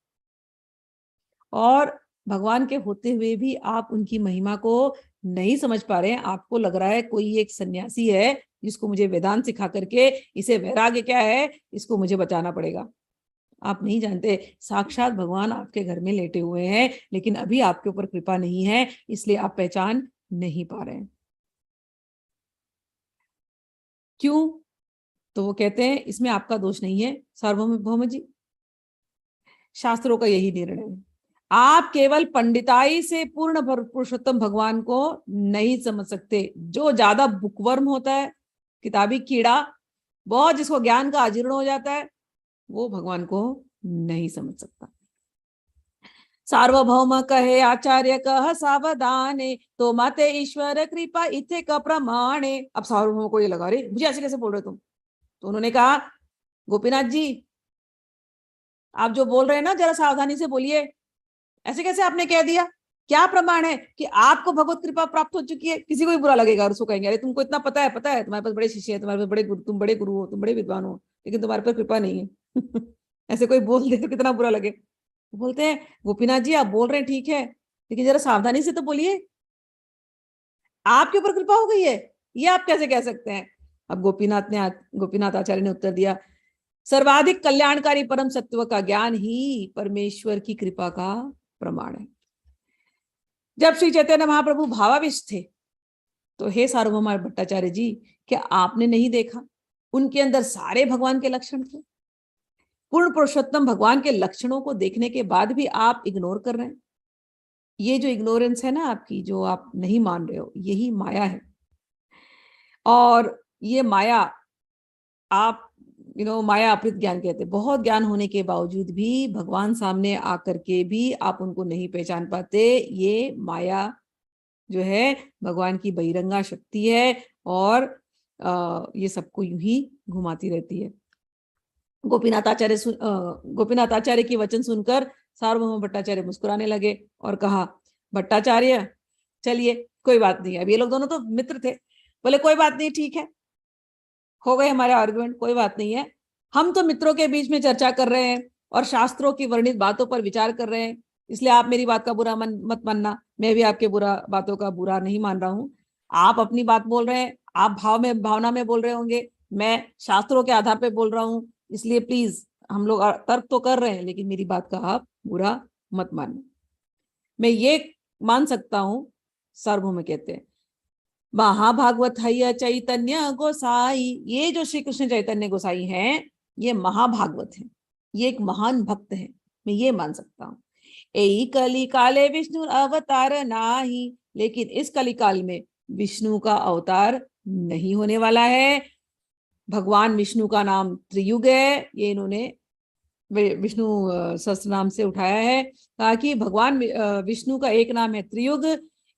और भगवान के होते हुए भी आप उनकी महिमा को नहीं समझ पा रहे हैं। आपको लग रहा है कोई एक सन्यासी है जिसको मुझे वेदांत सिखा करके, इसे वैराग्य क्या है, इसको मुझे बचाना पड़ेगा। आप नहीं जानते, साक्षात भगवान आपके घर में लेटे हुए हैं, लेकिन अभी आपके ऊपर कृपा नहीं है, इसलिए आप पहचान नहीं पा रहे हैं। क्यों? तो वो कहते हैं, इसमें आपका दोष नहीं है सार्वभौम जी, शास्त्रों का यही निर्णय है। आप केवल पंडिताई से पूर्ण पुरुषोत्तम भगवान को नहीं समझ सकते। जो ज्यादा बुकवर्म होता है, किताबी कीड़ा, बहुत जिसको ज्ञान का अजीर्ण हो जाता है, वो भगवान को नहीं समझ सकता। सार्वभौम कहे आचार्य कह सावधाने, तो माते ईश्वर कृपा इथे का प्रमाणे। अब सार्वभौम को ये लगा, अरे मुझे ऐसे कैसे बोल रहे तुम? तो उन्होंने कहा, गोपीनाथ जी, आप जो बोल रहे हैं ना, जरा सावधानी से बोलिए। ऐसे कैसे आपने कह दिया? क्या प्रमाण है कि आपको भगवत कृपा प्राप्त हो चुकी है? किसी को भी बुरा लगेगा और उसको कहेंगे, अरे तुमको इतना पता है, तुम्हारे पास बड़े शिष्य हैं, तुम्हारे पास बड़े गुरु, तुम बड़े गुरु हो, तुम बड़े विद्वान हो, लेकिन तुम्हारे पास कृपा नहीं है। ऐसे कोई बोल दे तो कितना बुरा लगे। बोलते हैं, गोपीनाथ जी, आप बोल रहे हैं ठीक है, लेकिन जरा सावधानी से तो बोलिए, आपके ऊपर कृपा हो गई है, ये आप कैसे कह सकते हैं? अब गोपीनाथ आचार्य ने उत्तर दिया, सर्वाधिक कल्याणकारी परम सत्व का ज्ञान ही परमेश्वर की कृपा का प्रमाण है। जब श्री चैतन्य महाप्रभु भावाविष्ट थे, तो हे सार्वभौम भट्टाचार्य जी, क्या आपने नहीं देखा उनके अंदर सारे भगवान के लक्षण थे? पूर्ण पुरुषोत्तम भगवान के लक्षणों को देखने के बाद भी आप इग्नोर कर रहे हैं। ये जो इग्नोरेंस है ना आपकी, जो आप नहीं मान रहे हो, यही माया है। और ये माया, आप माया अपृत ज्ञान कहते हैं। बहुत ज्ञान होने के बावजूद भी भगवान सामने आकर के भी आप उनको नहीं पहचान पाते। ये माया जो है भगवान की बहिरंगा शक्ति है और ये सबको यूं ही घुमाती रहती है। गोपीनाथ आचार्य की वचन सुनकर सार्वभौम भट्टाचार्य मुस्कुराने लगे और कहा, भट्टाचार्य चलिए कोई बात नहीं। अब ये लोग दोनों तो मित्र थे, बोले कोई बात नहीं, ठीक है, हो गए हमारे आर्गुमेंट, कोई बात नहीं है। हम तो मित्रों के बीच में चर्चा कर रहे हैं और शास्त्रों की वर्णित बातों पर विचार कर रहे हैं, इसलिए आप मेरी बात का बुरा मत मानना, मैं भी आपके बातों का बुरा नहीं मान रहा हूं। आप अपनी बात बोल रहे हैं, आप भावना में बोल रहे होंगे, मैं शास्त्रों के आधार पर बोल रहा हूं, इसलिए प्लीज, हम लोग तर्क तो कर रहे हैं, लेकिन मेरी बात का आप बुरा मत मानना। मैं ये मान सकता हूं, सार्वभौम कहते हैं, महाभागवत चैतन्य गोसाई, ये जो श्री कृष्ण चैतन्य गोसाई हैं, ये महाभागवत हैं, ये एक महान भक्त हैं, मैं ये मान सकता हूँ। यही कली काले विष्णु अवतार नाही, लेकिन इस कलिकाल में विष्णु का अवतार नहीं होने वाला है। भगवान विष्णु का नाम त्रियुग है, ये इन्होंने विष्णु सहस्त्र नाम से उठाया है, कहा कि भगवान विष्णु का एक नाम है त्रियुग,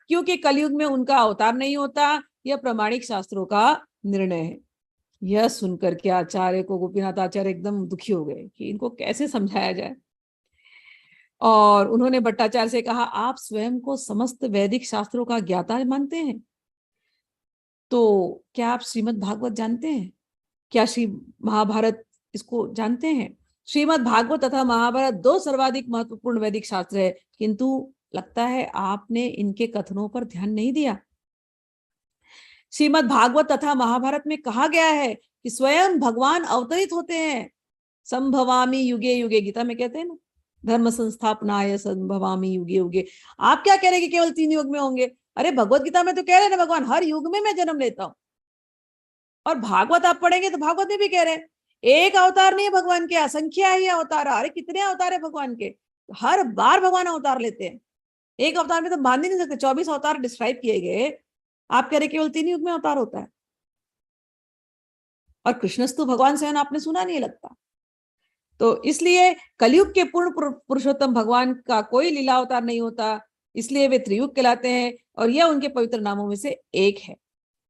क्योंकि कलयुग में उनका अवतार नहीं होता। यह प्रमाणिक शास्त्रों का निर्णय है। यह सुनकर के आचार्य को, गोपीनाथ आचार्य एकदम दुखी हो गए कि इनको कैसे समझाया जाए। और उन्होंने भट्टाचार्य से कहा, आप स्वयं को समस्त वैदिक शास्त्रों का ज्ञाता मानते हैं, तो क्या आप श्रीमद् भागवत जानते हैं? क्या श्री महाभारत इसको जानते हैं? श्रीमद् भागवत तथा महाभारत दो सर्वाधिक महत्वपूर्ण वैदिक शास्त्र है, किंतु लगता है आपने इनके कथनों पर ध्यान नहीं दिया। श्रीमद् भागवत तथा महाभारत में कहा गया है कि स्वयं भगवान अवतरित होते हैं। संभवामी युगे युगे, गीता में कहते हैं ना, धर्म संस्थापनाय संभवामी युगे युगे। आप क्या कह रहे हैं कि केवल 3 युग में होंगे? अरे भगवत गीता में तो कह रहे हैं ना भगवान, हर युग में मैं जन्म लेता हूं। और भागवत आप पढ़ेंगे तो भागवत में भी कह रहे हैं, एक अवतार नहीं है भगवान के, असंख्य ही अवतार। अरे कितने अवतार है भगवान के, हर बार भगवान अवतार लेते हैं। एक अवतार में तो बांध ही नहीं सकते, 24 अवतार डिस्क्राइब किए गए, आप कह रहे केवल 3 युग में अवतार होता है। और कृष्णस्तु भगवान स्वयं आपने सुना नहीं लगता। तो इसलिए कलयुग के पूर्ण पुरुषोत्तम भगवान का कोई लीला अवतार नहीं होता, इसलिए वे त्रियुग कहलाते हैं। और यह उनके पवित्र नामों में से एक है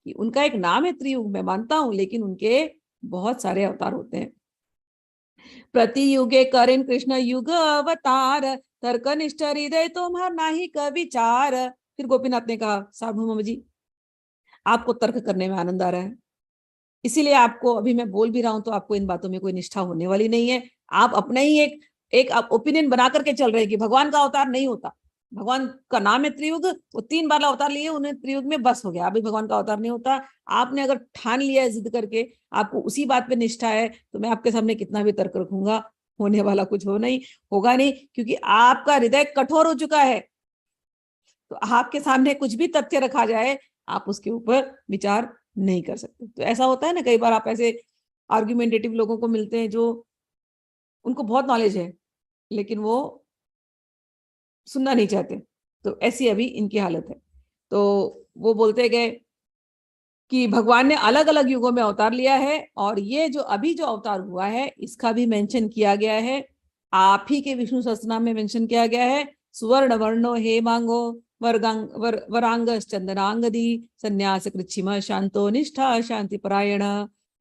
कि उनका एक नाम है त्रियुग, मैं मानता हूं, लेकिन उनके बहुत सारे अवतार होते हैं। प्रति युगे करें कृष्ण युग अवतार, तर्कनिष्ठ हृदय तुम्हार नाही का विचार। फिर गोपीनाथ ने कहा, सार्वभौम जी, आपको तर्क करने में आनंद आ रहा है, इसीलिए आपको अभी मैं बोल भी रहा हूं तो आपको इन बातों में कोई निष्ठा होने वाली नहीं है। आप अपना ही एक ओपिनियन बना करके चल रहे हैं कि भगवान का अवतार नहीं होता, भगवान का नाम है त्रियुग, वो 3 बार अवतार लिए, उन्हें त्रियुग में बस हो गया, अभी भगवान का अवतार नहीं होता। आपने अगर ठान लिया है जिद करके, आपको उसी बात पे निष्ठा है, तो मैं आपके सामने कितना भी तर्क रखूंगा, होने वाला कुछ होगा नहीं, क्योंकि आपका हृदय कठोर हो चुका है। तो आपके सामने कुछ भी तथ्य रखा जाए, आप उसके ऊपर विचार नहीं कर सकते। तो ऐसा होता है ना, कई बार आप ऐसे आर्ग्यूमेंटेटिव लोगों को मिलते हैं जो उनको बहुत नॉलेज है लेकिन वो सुनना नहीं चाहते, तो ऐसी अभी इनकी हालत है। तो वो बोलते गए कि भगवान ने अलग अलग युगों में अवतार लिया है, और ये जो अभी जो अवतार हुआ है इसका भी मेंशन किया गया है, आप ही के विष्णु सहस्त्रनाम में मेंशन किया गया है। सुवर्ण वर्णो हे मांगो वरांग चंदनांगदी संन्यास कृच्छिम शांतो निष्ठा शांति परायण।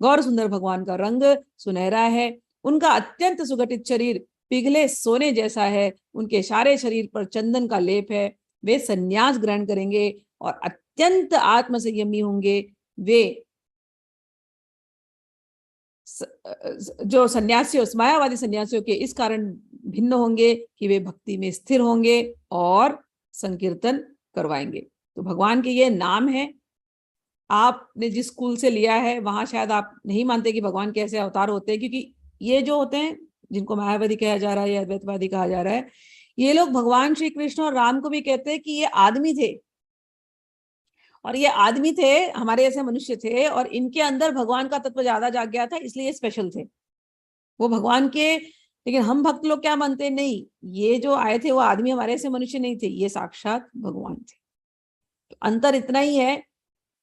गौर सुंदर भगवान का रंग सुनहरा है, उनका अत्यंत सुगठित शरीर पिघले सोने जैसा है, उनके सारे शरीर पर चंदन का लेप है। वे संन्यास ग्रहण करेंगे और अत्यंत आत्म संयमी होंगे। वे जो सन्यासियों, मायावादी सन्यासियों के इस कारण भिन्न होंगे कि वे भक्ति में स्थिर होंगे और संकीर्तन करवाएंगे। तो भगवान के ये नाम है। आपने जिस स्कूल से लिया है वहां शायद आप नहीं मानते कि भगवान के ऐसे अवतार होते हैं, क्योंकि ये जो होते हैं जिनको मायावादी कहा जा रहा है या अद्वैतवादी कहा जा रहा है, ये लोग भगवान श्री कृष्ण और राम को भी कहते हैं कि ये आदमी थे, और ये आदमी थे, हमारे जैसे मनुष्य थे, और इनके अंदर भगवान का तत्व ज्यादा जाग गया था, इसलिए ये स्पेशल थे, वो भगवान के। लेकिन हम भक्त लोग क्या मानते हैं, नहीं, ये जो आए थे वो आदमी हमारे ऐसे मनुष्य नहीं थे, ये साक्षात भगवान थे। तो अंतर इतना ही है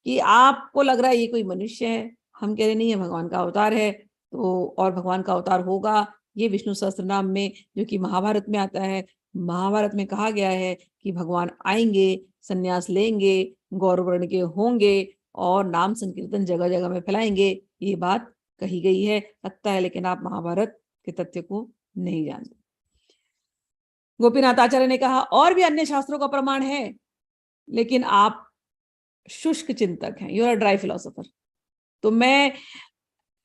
कि आपको लग रहा है ये कोई मनुष्य है, हम कह रहे नहीं है भगवान का अवतार है। तो और भगवान का अवतार होगा, ये विष्णु सहस्त्रनाम में जो कि महाभारत में आता है, महाभारत में कहा गया है कि भगवान आएंगे, संन्यास लेंगे, गौरवर्ण के होंगे और नाम संकीर्तन जगह जगह में फैलाएंगे, ये बात कही गई है। लगता है लेकिन आप महाभारत के तथ्य को नहीं जानते। गोपीनाथ आचार्य ने कहा और भी अन्य शास्त्रों का प्रमाण है, लेकिन आप शुष्क चिंतक हैं, यू आर ड्राई फिलोसोफर। तो मैं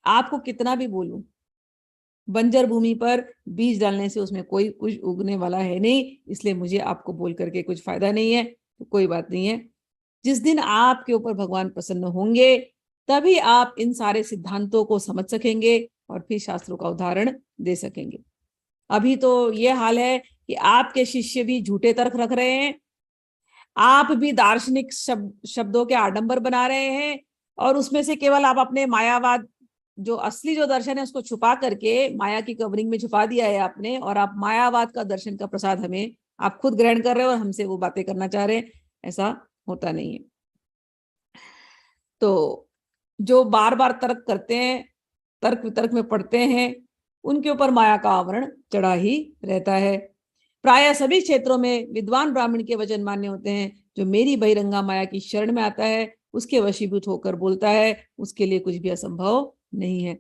आपको कितना भी बोलूं, बंजर भूमि पर बीज डालने से उसमें कोई कुछ उगने वाला है नहीं, इसलिए मुझे आपको बोल करके कुछ फायदा नहीं है। तो कोई बात नहीं है, जिस दिन आपके ऊपर भगवान प्रसन्न होंगे तभी आप इन सारे सिद्धांतों को समझ सकेंगे और फिर शास्त्रों का उदाहरण दे सकेंगे। अभी तो ये हाल है कि आपके शिष्य भी झूठे तर्क रख रहे हैं, आप भी दार्शनिक शब्दों के आडंबर बना रहे हैं, और उसमें से केवल आप अपने मायावाद, जो असली जो दर्शन है उसको छुपा करके माया की कवरिंग में छुपा दिया है आपने, और आप मायावाद का दर्शन का प्रसाद हमें आप खुद ग्रहण कर रहे हो और हमसे वो बातें करना चाह रहे हैं। ऐसा होता नहीं है। तो जो बार बार तर्क करते हैं, तर्क वितर्क में पढ़ते हैं, उनके ऊपर माया का आवरण चढ़ा ही रहता है। प्राय सभी क्षेत्रों में विद्वान ब्राह्मण के वचन मान्य होते हैं। जो मेरी बहिरंगा माया की शरण में आता है उसके वशीभूत होकर बोलता है, उसके लिए कुछ भी असंभव नहीं है।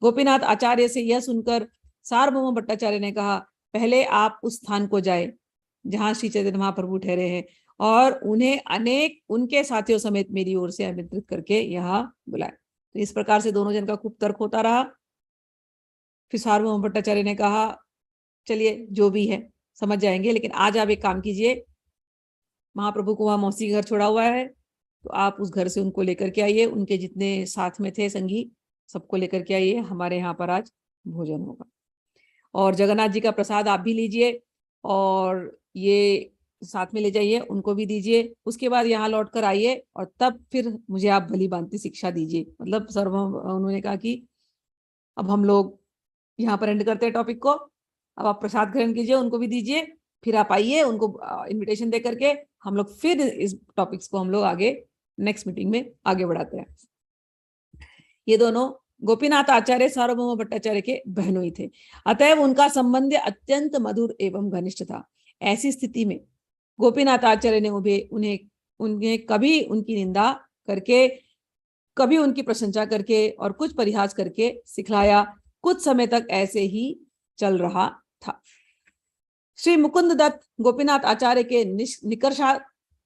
गोपीनाथ आचार्य से यह सुनकर सार्वभौम भट्टाचार्य ने कहा, पहले आप उस स्थान को जाए जहां श्री चैतन्य महाप्रभु ठहरे हैं, और उन्हें अनेक उनके साथियों समेत मेरी ओर से आमंत्रित करके यहाँ बुलाए। तो इस प्रकार से दोनों जन का खूब तर्क होता रहा। फिर सार्वभौम भट्टाचार्य ने कहा, चलिए जो भी है समझ जाएंगे, लेकिन आज आप एक काम कीजिए, महाप्रभु को वहां मौसी घर छोड़ा हुआ है, तो आप उस घर से उनको लेकर के आइए, उनके जितने साथ में थे संगी सबको लेकर के आइए, हमारे यहाँ पर आज भोजन होगा। और जगन्नाथ जी का प्रसाद आप भी लीजिए और ये साथ में ले जाइए, उनको भी दीजिए। उसके बाद यहाँ लौट कर आइए और तब फिर मुझे आप भली भांति शिक्षा दीजिए। मतलब सर्व उन्होंने कहा कि अब हम लोग यहाँ पर एंड करते हैं टॉपिक को, अब आप प्रसाद ग्रहण कीजिए, उनको भी दीजिए, फिर आप आइए, उनको इनविटेशन दे करके हम लोग फिर इस टॉपिक्स को हम लोग आगे नेक्स्ट मीटिंग में आगे बढ़ाते हैं। ये दोनों गोपीनाथ आचार्य सार्वभौम भट्टाचार्य के बहनोई थे, अतएव उनका संबंध अत्यंत मधुर एवं घनिष्ठ था। ऐसी स्थिति में गोपीनाथ आचार्य ने उन्हें कभी उनकी निंदा करके, कभी उनकी प्रशंसा करके और कुछ परिहास करके सिखलाया। कुछ समय तक ऐसे ही चल रहा था। श्री मुकुंद दत्त गोपीनाथ आचार्य के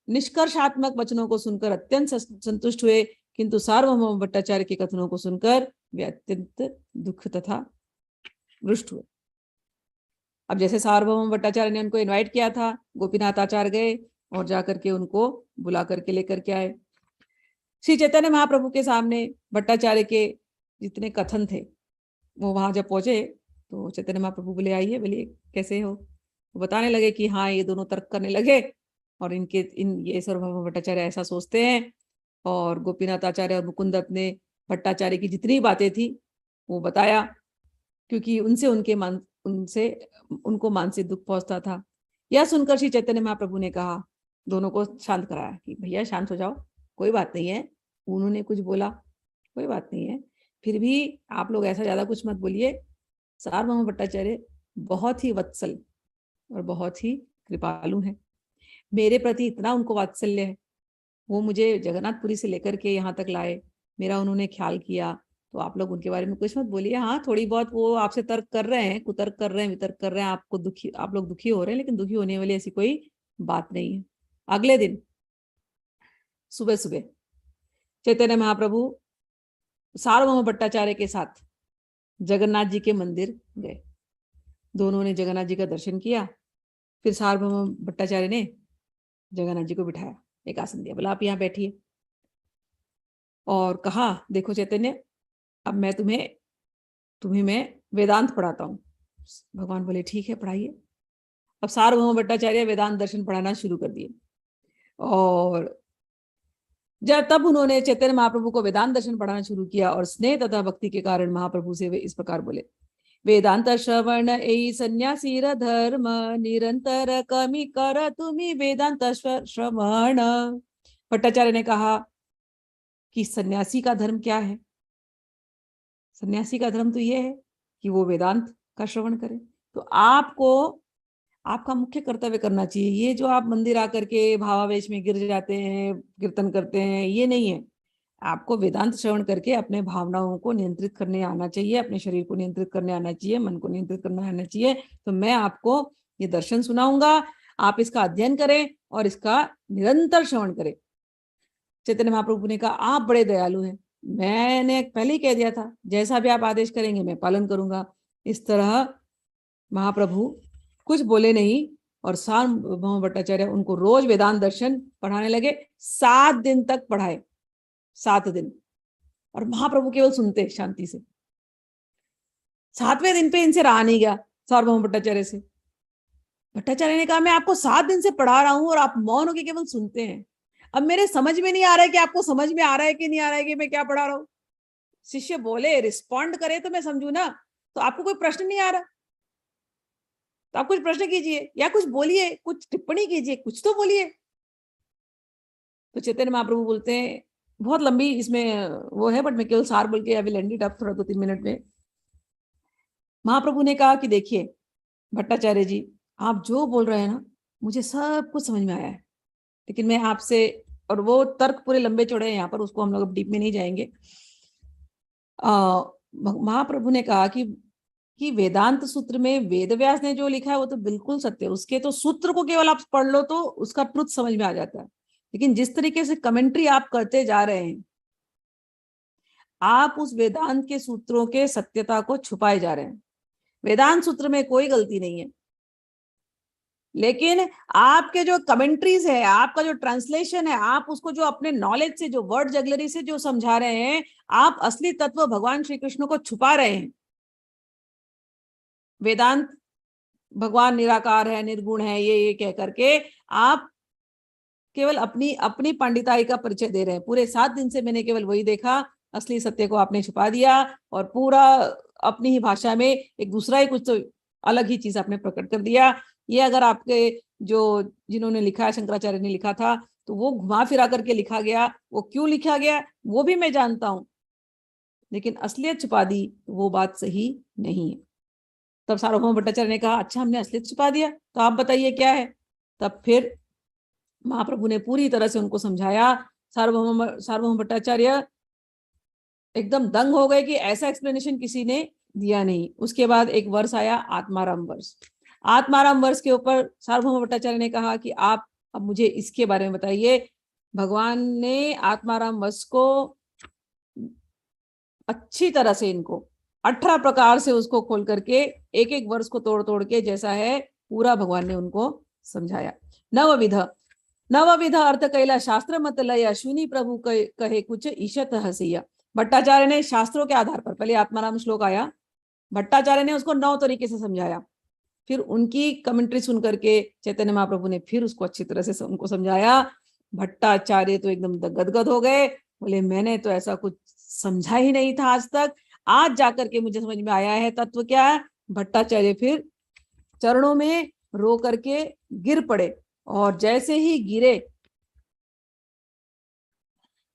निष्कर्षात्मक वचनों को सुनकर अत्यंत संतुष्ट हुए, किंतु सार्वभौम भट्टाचार्य के कथनों को सुनकर वे अत्यंत दुख तथा रुष्ट हुए। अब जैसे सार्वभौम भट्टाचार्य ने उनको इनवाइट किया था, गोपीनाथ आचार्य गए और जाकर के उनको बुला करके लेकर के आए। श्री चैतन्य महाप्रभु के सामने भट्टाचार्य के जितने कथन थे वो वहां जब पहुंचे तो चैतन्य महाप्रभु बोले आइए, बोलिए कैसे हो। वो बताने लगे कि हाँ, ये दोनों तर्क करने लगे और ये सार्वभौम भट्टाचार्य ऐसा सोचते हैं। और गोपीनाथ आचार्य और मुकुंद दत्त ने भट्टाचार्य की जितनी बातें थी वो बताया, क्योंकि उनसे उनको मानसिक दुख पहुंचता था। यह सुनकर श्री चैतन्य महाप्रभु ने कहा, दोनों को शांत कराया कि भैया शांत हो जाओ, कोई बात नहीं है, उन्होंने कुछ बोला, कोई बात नहीं है, फिर भी आप लोग ऐसा ज्यादा कुछ मत बोलिए। सार्वभौम भट्टाचार्य बहुत ही वत्सल और बहुत ही कृपालु हैं, मेरे प्रति इतना उनको वात्सल्य है। वो मुझे जगन्नाथपुरी से लेकर के यहाँ तक लाए, मेरा उन्होंने ख्याल किया, तो आप लोग उनके बारे में कुछ मत बोलिए। हाँ, थोड़ी बहुत वो आपसे तर्क कर रहे हैं, कुतर्क कर रहे हैं, वितर्क कर रहे हैं, आप लोग दुखी हो रहे हैं, लेकिन दुखी होने वाली ऐसी कोई बात नहीं है। अगले दिन सुबह सुबह चैतन्य महाप्रभु सार्वभौम भट्टाचार्य के साथ जगन्नाथ जी के मंदिर गए। दोनों ने जगन्नाथ जी का दर्शन किया। फिर सार्वभौम भट्टाचार्य ने जगन्नाथ जी को बिठाया, एक आसन दिया, बोला आप यहाँ बैठिए, और कहा देखो चैतन्य, अब मैं तुम्हें मैं वेदांत पढ़ाता हूँ। भगवान बोले ठीक है, पढ़ाइए। अब सार्वभौम भट्टाचार्य वेदांत दर्शन पढ़ाना शुरू कर दिए। और तब उन्होंने चैतन्य महाप्रभु को वेदांत दर्शन पढ़ाना शुरू किया, और स्नेह तथा भक्ति के कारण महाप्रभु से वे इस प्रकार बोले, वेदांत श्रवण ए सन्यासीर धर्म, निरंतर कमी कर तुम्ही वेदांत श्रवण। भट्टाचार्य ने कहा कि सन्यासी का धर्म क्या है? सन्यासी का धर्म तो यह है कि वो वेदांत का श्रवण करे। तो आपका मुख्य कर्तव्य करना चाहिए। ये जो आप मंदिर आकर के भावावेश में गिर जाते हैं, कीर्तन करते हैं, ये नहीं है। आपको वेदांत श्रवण करके अपने भावनाओं को नियंत्रित करने आना चाहिए, अपने शरीर को नियंत्रित करने आना चाहिए, मन को नियंत्रित करना आना चाहिए। तो मैं आपको ये दर्शन सुनाऊंगा, आप इसका अध्ययन करें और इसका निरंतर श्रवण करें। चैतन्य महाप्रभु ने कहा आप बड़े दयालु हैं, मैंने पहले ही कह दिया था, जैसा भी आप आदेश करेंगे मैं पालन करूंगा। इस तरह महाप्रभु कुछ बोले नहीं, और सार्वभौम भट्टाचार्य उनको रोज वेदांत दर्शन पढ़ाने लगे। 7 दिन तक पढ़ाए, 7 दिन, और महाप्रभु केवल सुनते शांति से। 7वें दिन पे इनसे रहा नहीं गया सार्वभौम भट्टाचार्य से। भट्टाचार्य ने कहा मैं आपको 7 दिन से पढ़ा रहा हूं और आप मौन होकर केवल सुनते हैं। अब मेरे समझ में नहीं आ रहा है कि आपको समझ में आ रहा है कि नहीं आ रहा है कि मैं क्या पढ़ा रहा हूं। शिष्य बोले रिस्पॉन्ड करे तो मैं समझू ना। तो आपको कोई प्रश्न नहीं आ रहा तो आप कुछ प्रश्न कीजिए या कुछ बोलिए, कुछ टिप्पणी कीजिए, कुछ तो बोलिए। तो चैतन्य महाप्रभु बोलते हैं, बहुत लंबी इसमें वो है, बट मैं केवल सार बोल के I will and it up थोड़ा 2-3 मिनट में। महाप्रभु ने कहा कि देखिए भट्टाचार्य जी, आप जो बोल रहे हैं ना मुझे सब कुछ समझ में आया है, लेकिन मैं आपसे, और वो तर्क पूरे लंबे चौड़े हैं यहाँ पर, उसको हम लोग अब डीप में नहीं जाएंगे। महाप्रभु ने कहा कि वेदांत सूत्र में वेदव्यास ने जो लिखा है वो तो बिल्कुल सत्य है, उसके तो सूत्र को केवल आप पढ़ लो तो उसका ट्रुथ समझ में आ जाता है। लेकिन जिस तरीके से कमेंट्री आप करते जा रहे हैं, आप उस वेदांत के सूत्रों के सत्यता को छुपाए जा रहे हैं। वेदांत सूत्र में कोई गलती नहीं है, लेकिन आपके जो कमेंट्रीज है, आपका जो ट्रांसलेशन है, आप उसको जो अपने नॉलेज से, जो वर्ड जगलरी से जो समझा रहे हैं, आप असली तत्व भगवान श्री कृष्ण को छुपा रहे हैं। वेदांत भगवान निराकार है, निर्गुण है, ये कह करके आप केवल अपनी पंडिताई का परिचय दे रहे हैं। पूरे 7 दिन से मैंने केवल वही देखा, असली सत्य को आपने छुपा दिया और पूरा अपनी ही भाषा में एक दूसरा ही कुछ तो अलग ही चीज आपने प्रकट कर दिया। ये अगर आपके जिन्होंने लिखा है, शंकराचार्य ने लिखा था, तो वो घुमा फिरा करके लिखा गया, वो क्यों लिखा गया वो भी मैं जानता हूं, लेकिन असलियत छुपा दी वो बात सही नहीं है। तब सार्वभौम भट्टाचार्य ने कहा अच्छा हमने असलियत छुपा दिया, तो आप बताइए क्या है। तब फिर महाप्रभु ने पूरी तरह से उनको समझाया। सार्वभौम भट्टाचार्य एकदम दंग हो गए कि ऐसा एक्सप्लेनेशन किसी ने दिया नहीं। उसके बाद एक वर्ष आया, आत्माराम वर्ष। आत्माराम वर्ष के ऊपर सार्वभौम भट्टाचार्य ने कहा कि आप अब मुझे इसके बारे में बताइए। भगवान ने आत्माराम वर्ष को अच्छी तरह से इनको 18 प्रकार से उसको खोल करके एक एक वर्ष को तोड़ तोड़ के जैसा है पूरा भगवान ने उनको समझाया। नवविध अर्थ कैला शास्त्र मत लय, अश्विनी प्रभु कहे कुछ ईशत हसिया। भट्टाचार्य ने शास्त्रों के आधार पर, पहले आत्माराम श्लोक आया, भट्टाचार्य ने उसको 9 तरीके से समझाया। फिर उनकी कमेंट्री सुन करके चैतन्य महाप्रभु ने फिर उसको अच्छी तरह से उनको समझाया। भट्टाचार्य तो एकदम गदगद हो गए, बोले मैंने तो ऐसा कुछ समझा ही नहीं था आज तक, आज जाकर के मुझे समझ में आया है तत्व क्या है। भट्टाचार्य फिर चरणों में रो करके गिर पड़े, और जैसे ही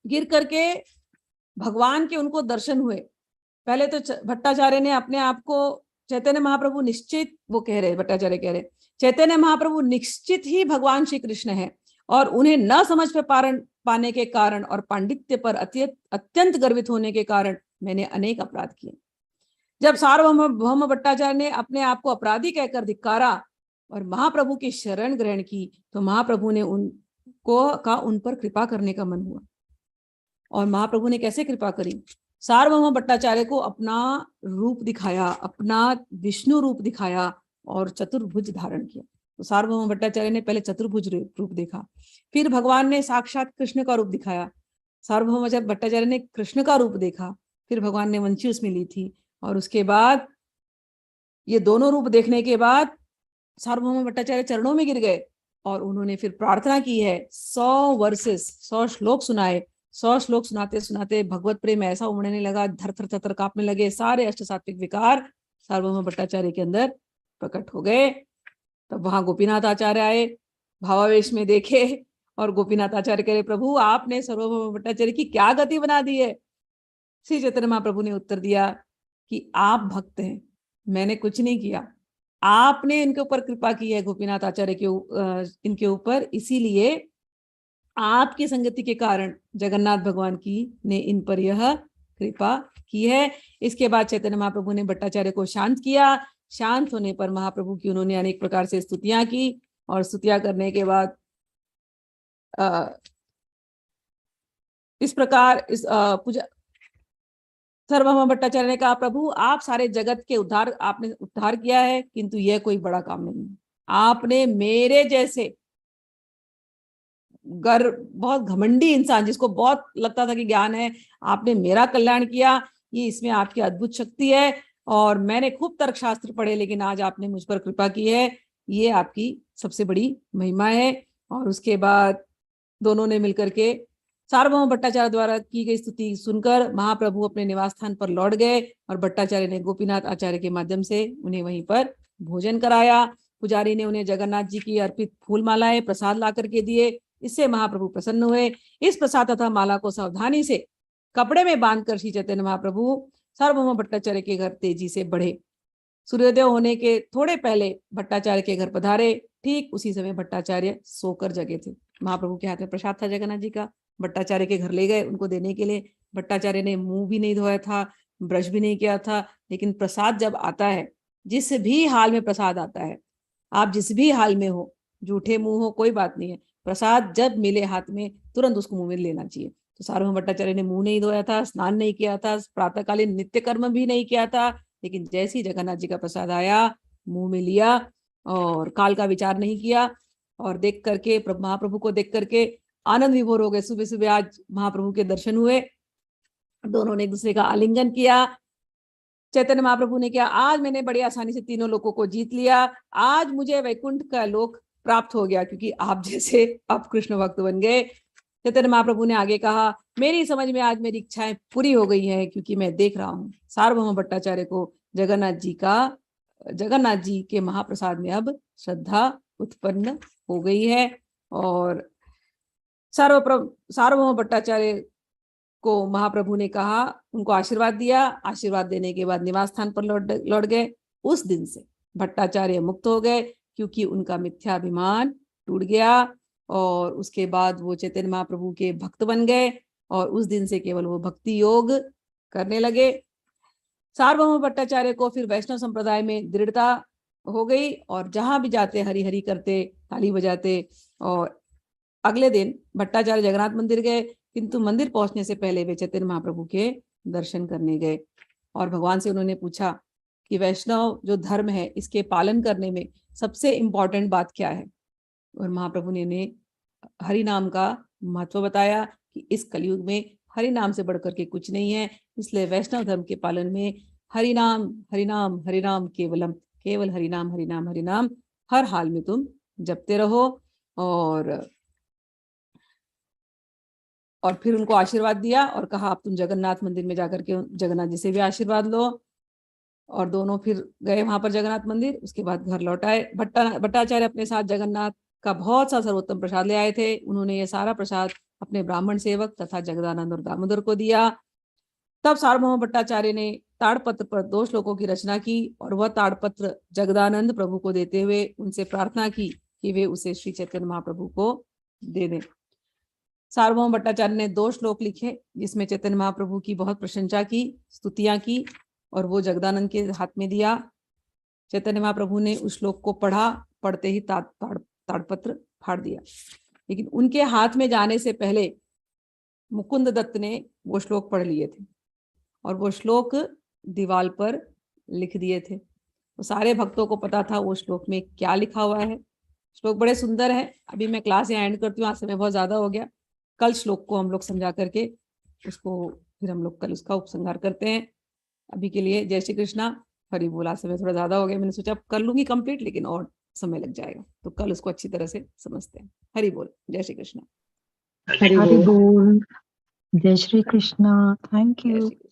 गिर करके भगवान के उनको दर्शन हुए। पहले तो भट्टाचार्य ने अपने आप को चैतन्य महाप्रभु निश्चित, वो कह रहे, भट्टाचार्य कह रहे चैतन्य महाप्रभु निश्चित ही भगवान श्री कृष्ण है, और उन्हें न समझ पाने के कारण और पांडित्य पर अत्यंत गर्वित होने के कारण मैंने अनेक अपराध किए। जब सार्वभौम भट्टाचार्य ने अपने आप को अपराधी कहकर धिक्कारा और महाप्रभु की शरण ग्रहण की, तो महाप्रभु ने उन पर कृपा करने का मन हुआ। और महाप्रभु ने कैसे कृपा करी? सार्वभौम भट्टाचार्य को अपना रूप दिखाया, अपना विष्णु रूप दिखाया और चतुर्भुज धारण किया। तो सार्वभौम भट्टाचार्य ने पहले चतुर्भुज रूप देखा, फिर भगवान ने साक्षात कृष्ण का रूप दिखाया। सार्वभौम भट्टाचार्य ने कृष्ण का रूप देखा, फिर भगवान ने वंशी उसमें ली थी, और उसके बाद ये दोनों रूप देखने के बाद सार्वभौम भट्टाचार्य चरणों में गिर गए, और उन्होंने फिर प्रार्थना की है। 100 श्लोक सुनाए। 100 श्लोक सुनाते सुनाते भगवत प्रेम ऐसा उमड़ने लगा, धर थर थर कांपने लगे, सारे अष्ट सात्विक विकार सार्वभौम भट्टाचार्य के अंदर प्रकट हो गए। तब वहां गोपीनाथ आचार्य आए, भावावेश में देखे, और गोपीनाथ आचार्य कह रहे, प्रभु आपने सार्वभौम भट्टाचार्य की क्या गति बना दी है? श्री चैतन्य महाप्रभु ने उत्तर दिया कि आप भक्त हैं, मैंने कुछ नहीं किया, आपने इनके ऊपर कृपा की है, गोपीनाथ आचार्य के इनके ऊपर, इसीलिए आपकी संगति के कारण जगन्नाथ भगवान की ने इन पर यह कृपा की है। इसके बाद चैतन्य महाप्रभु ने भट्टाचार्य को शांत किया। शांत होने पर महाप्रभु की उन्होंने अनेक प्रकार से स्तुतियां की, और स्तुतियां करने के बाद इस प्रकार पूजा सार्वभौम भट्टाचार्य ने कहा, प्रभु आप सारे जगत के आपने उद्धार किया है, किंतु यह कोई बड़ा काम नहीं है। आपने मेरे जैसे बहुत घमंडी इंसान, जिसको बहुत लगता था कि ज्ञान है, आपने मेरा कल्याण किया, ये इसमें आपकी अद्भुत शक्ति है। और मैंने खूब तर्कशास्त्र पढ़े, लेकिन आज आपने मुझ पर कृपा की है, ये आपकी सबसे बड़ी महिमा है। और उसके बाद दोनों ने मिलकर के सार्वभौम भट्टाचार्य द्वारा की गई स्तुति सुनकर महाप्रभु अपने निवास स्थान पर लौट गए, और भट्टाचार्य ने गोपीनाथ आचार्य के माध्यम से उन्हें वहीं पर भोजन कराया। पुजारी ने उन्हें जगन्नाथ जी की अर्पित फूल मालाएं प्रसाद ला करके दिए। इससे महाप्रभु प्रसन्न हुए। इस प्रसाद तथा माला को सावधानी से कपड़े में बांधकर श्री चैतन्य महाप्रभु सार्वभौम भट्टाचार्य के घर तेजी से बढ़े। सूर्योदय होने के थोड़े पहले भट्टाचार्य के घर पधारे। ठीक उसी समय भट्टाचार्य सोकर जगे थे। महाप्रभु के हाथ में प्रसाद था जगन्नाथ जी का, भट्टाचार्य के घर ले गए उनको देने के लिए। भट्टाचार्य ने मुंह भी नहीं धोया था, ब्रश भी नहीं किया था, लेकिन प्रसाद जब आता है, जिस भी हाल में प्रसाद आता है, आप जिस भी हाल में हो, जूठे मुंह हो कोई बात नहीं है, प्रसाद जब मिले हाथ में तुरंत उसको मुंह में लेना चाहिए। तो सार्वभौम भट्टाचार्य ने मुंह नहीं धोया था, स्नान नहीं किया था, प्रातःकालीन नित्य कर्म भी नहीं किया था, लेकिन जैसे ही जगन्नाथ जी का प्रसाद आया मुंह में लिया और काल का विचार नहीं किया, और देख करके महाप्रभु को देख करके आनंद विभोर हो गए। सुबह सुबह आज महाप्रभु के दर्शन हुए, दोनों ने एक दूसरे का आलिंगन किया। चैतन्य महाप्रभु ने किया, आज मैंने बड़ी आसानी से तीनों लोगों को जीत लिया, आज मुझे वैकुंठ का लोक प्राप्त हो गया, क्योंकि आप जैसे अब कृष्ण भक्त बन गए। चैतन्य महाप्रभु ने आगे कहा, मेरी समझ में आज मेरी इच्छाएं पूरी हो गई हैं, क्योंकि मैं देख रहा हूँ सार्वभौम भट्टाचार्य को जगन्नाथ जी के महाप्रसाद में अब श्रद्धा उत्पन्न हो गई है। और सार्वभौम भट्टाचार्य को महाप्रभु ने कहा, उनको आशीर्वाद दिया। आशीर्वाद देने के बाद निवास स्थान पर लौट गए। उस दिन से भट्टाचार्य मुक्त हो गए, क्योंकि उनका मिथ्याभिमान टूट गया। और उसके बाद वो चैतन्य महाप्रभु के भक्त बन गए और उस दिन से केवल वो भक्ति योग करने लगे। सार्वभौम भट्टाचार्य को फिर वैष्णव संप्रदाय में दृढ़ता हो गई और जहां भी जाते हरि हरि करते, ताली बजाते। और अगले दिन भट्टाचार्य जगन्नाथ मंदिर गए, किंतु मंदिर पहुंचने से पहले वे चैतन्य महाप्रभु के दर्शन करने गए और भगवान से उन्होंने पूछा कि वैष्णव जो धर्म है इसके पालन करने में सबसे इम्पोर्टेंट बात क्या है। और महाप्रभु ने उन्हें हरि नाम का महत्व बताया कि इस कलयुग में हरि नाम से बढ़कर के कुछ नहीं है, इसलिए वैष्णव धर्म के पालन में हरि नाम हरि नाम हरि नाम केवलम, केवल हरि नाम हरि नाम हरि नाम हर हाल में तुम जपते रहो। और फिर उनको आशीर्वाद दिया और कहा अब तुम जगन्नाथ मंदिर में जाकर के जगन्नाथ जी से भी आशीर्वाद लो। और दोनों फिर गए वहां पर जगन्नाथ मंदिर, उसके बाद घर लौट आए। भट्टाचार्य अपने साथ जगन्नाथ का बहुत सा सर्वोत्तम प्रसाद ले आए थे। उन्होंने ये सारा प्रसाद अपने ब्राह्मण सेवक तथा जगदानंद और दामोदर को दिया। तब सार्वभौम भट्टाचार्य ने ताड़पत्र पर 2 श्लोकों की रचना की और वह ताड़पत्र जगदानंद प्रभु को देते हुए उनसे प्रार्थना की कि वे उसे श्री चैतन्य महाप्रभु को दे दें। सार्वभौम भट्टाचार्य ने 2 श्लोक लिखे जिसमें चैतन्य महाप्रभु की बहुत प्रशंसा की, स्तुतियां की और वो जगदानंद के हाथ में दिया। चैतन्य महाप्रभु ने उस श्लोक को पढ़ा, पढ़ते ही ताड़पत्र फाड़ दिया। लेकिन उनके हाथ में जाने से पहले मुकुंद दत्त ने वो श्लोक पढ़ लिए थे और वो श्लोक दीवाल पर लिख दिए थे। तो सारे भक्तों को पता था वो श्लोक में क्या लिखा हुआ है। श्लोक बड़े सुंदर है। अभी मैं क्लास यहाँ एंड करती हूँ, आज समय बहुत ज्यादा हो गया। कल श्लोक को हम लोग समझा करके उसको फिर हम लोग कल उसका उपसंहार करते हैं। अभी के लिए जय श्री कृष्णा, हरि बोल। आज समय थोड़ा ज्यादा हो गया, मैंने सोचा कर लूंगी कंप्लीट, लेकिन और समय लग जाएगा, तो कल उसको अच्छी तरह से समझते हैं। हरि बोल, जय श्री कृष्णा। हरि बोल, जय श्री कृष्णा। थैंक जय यू। श्री कृष्ण।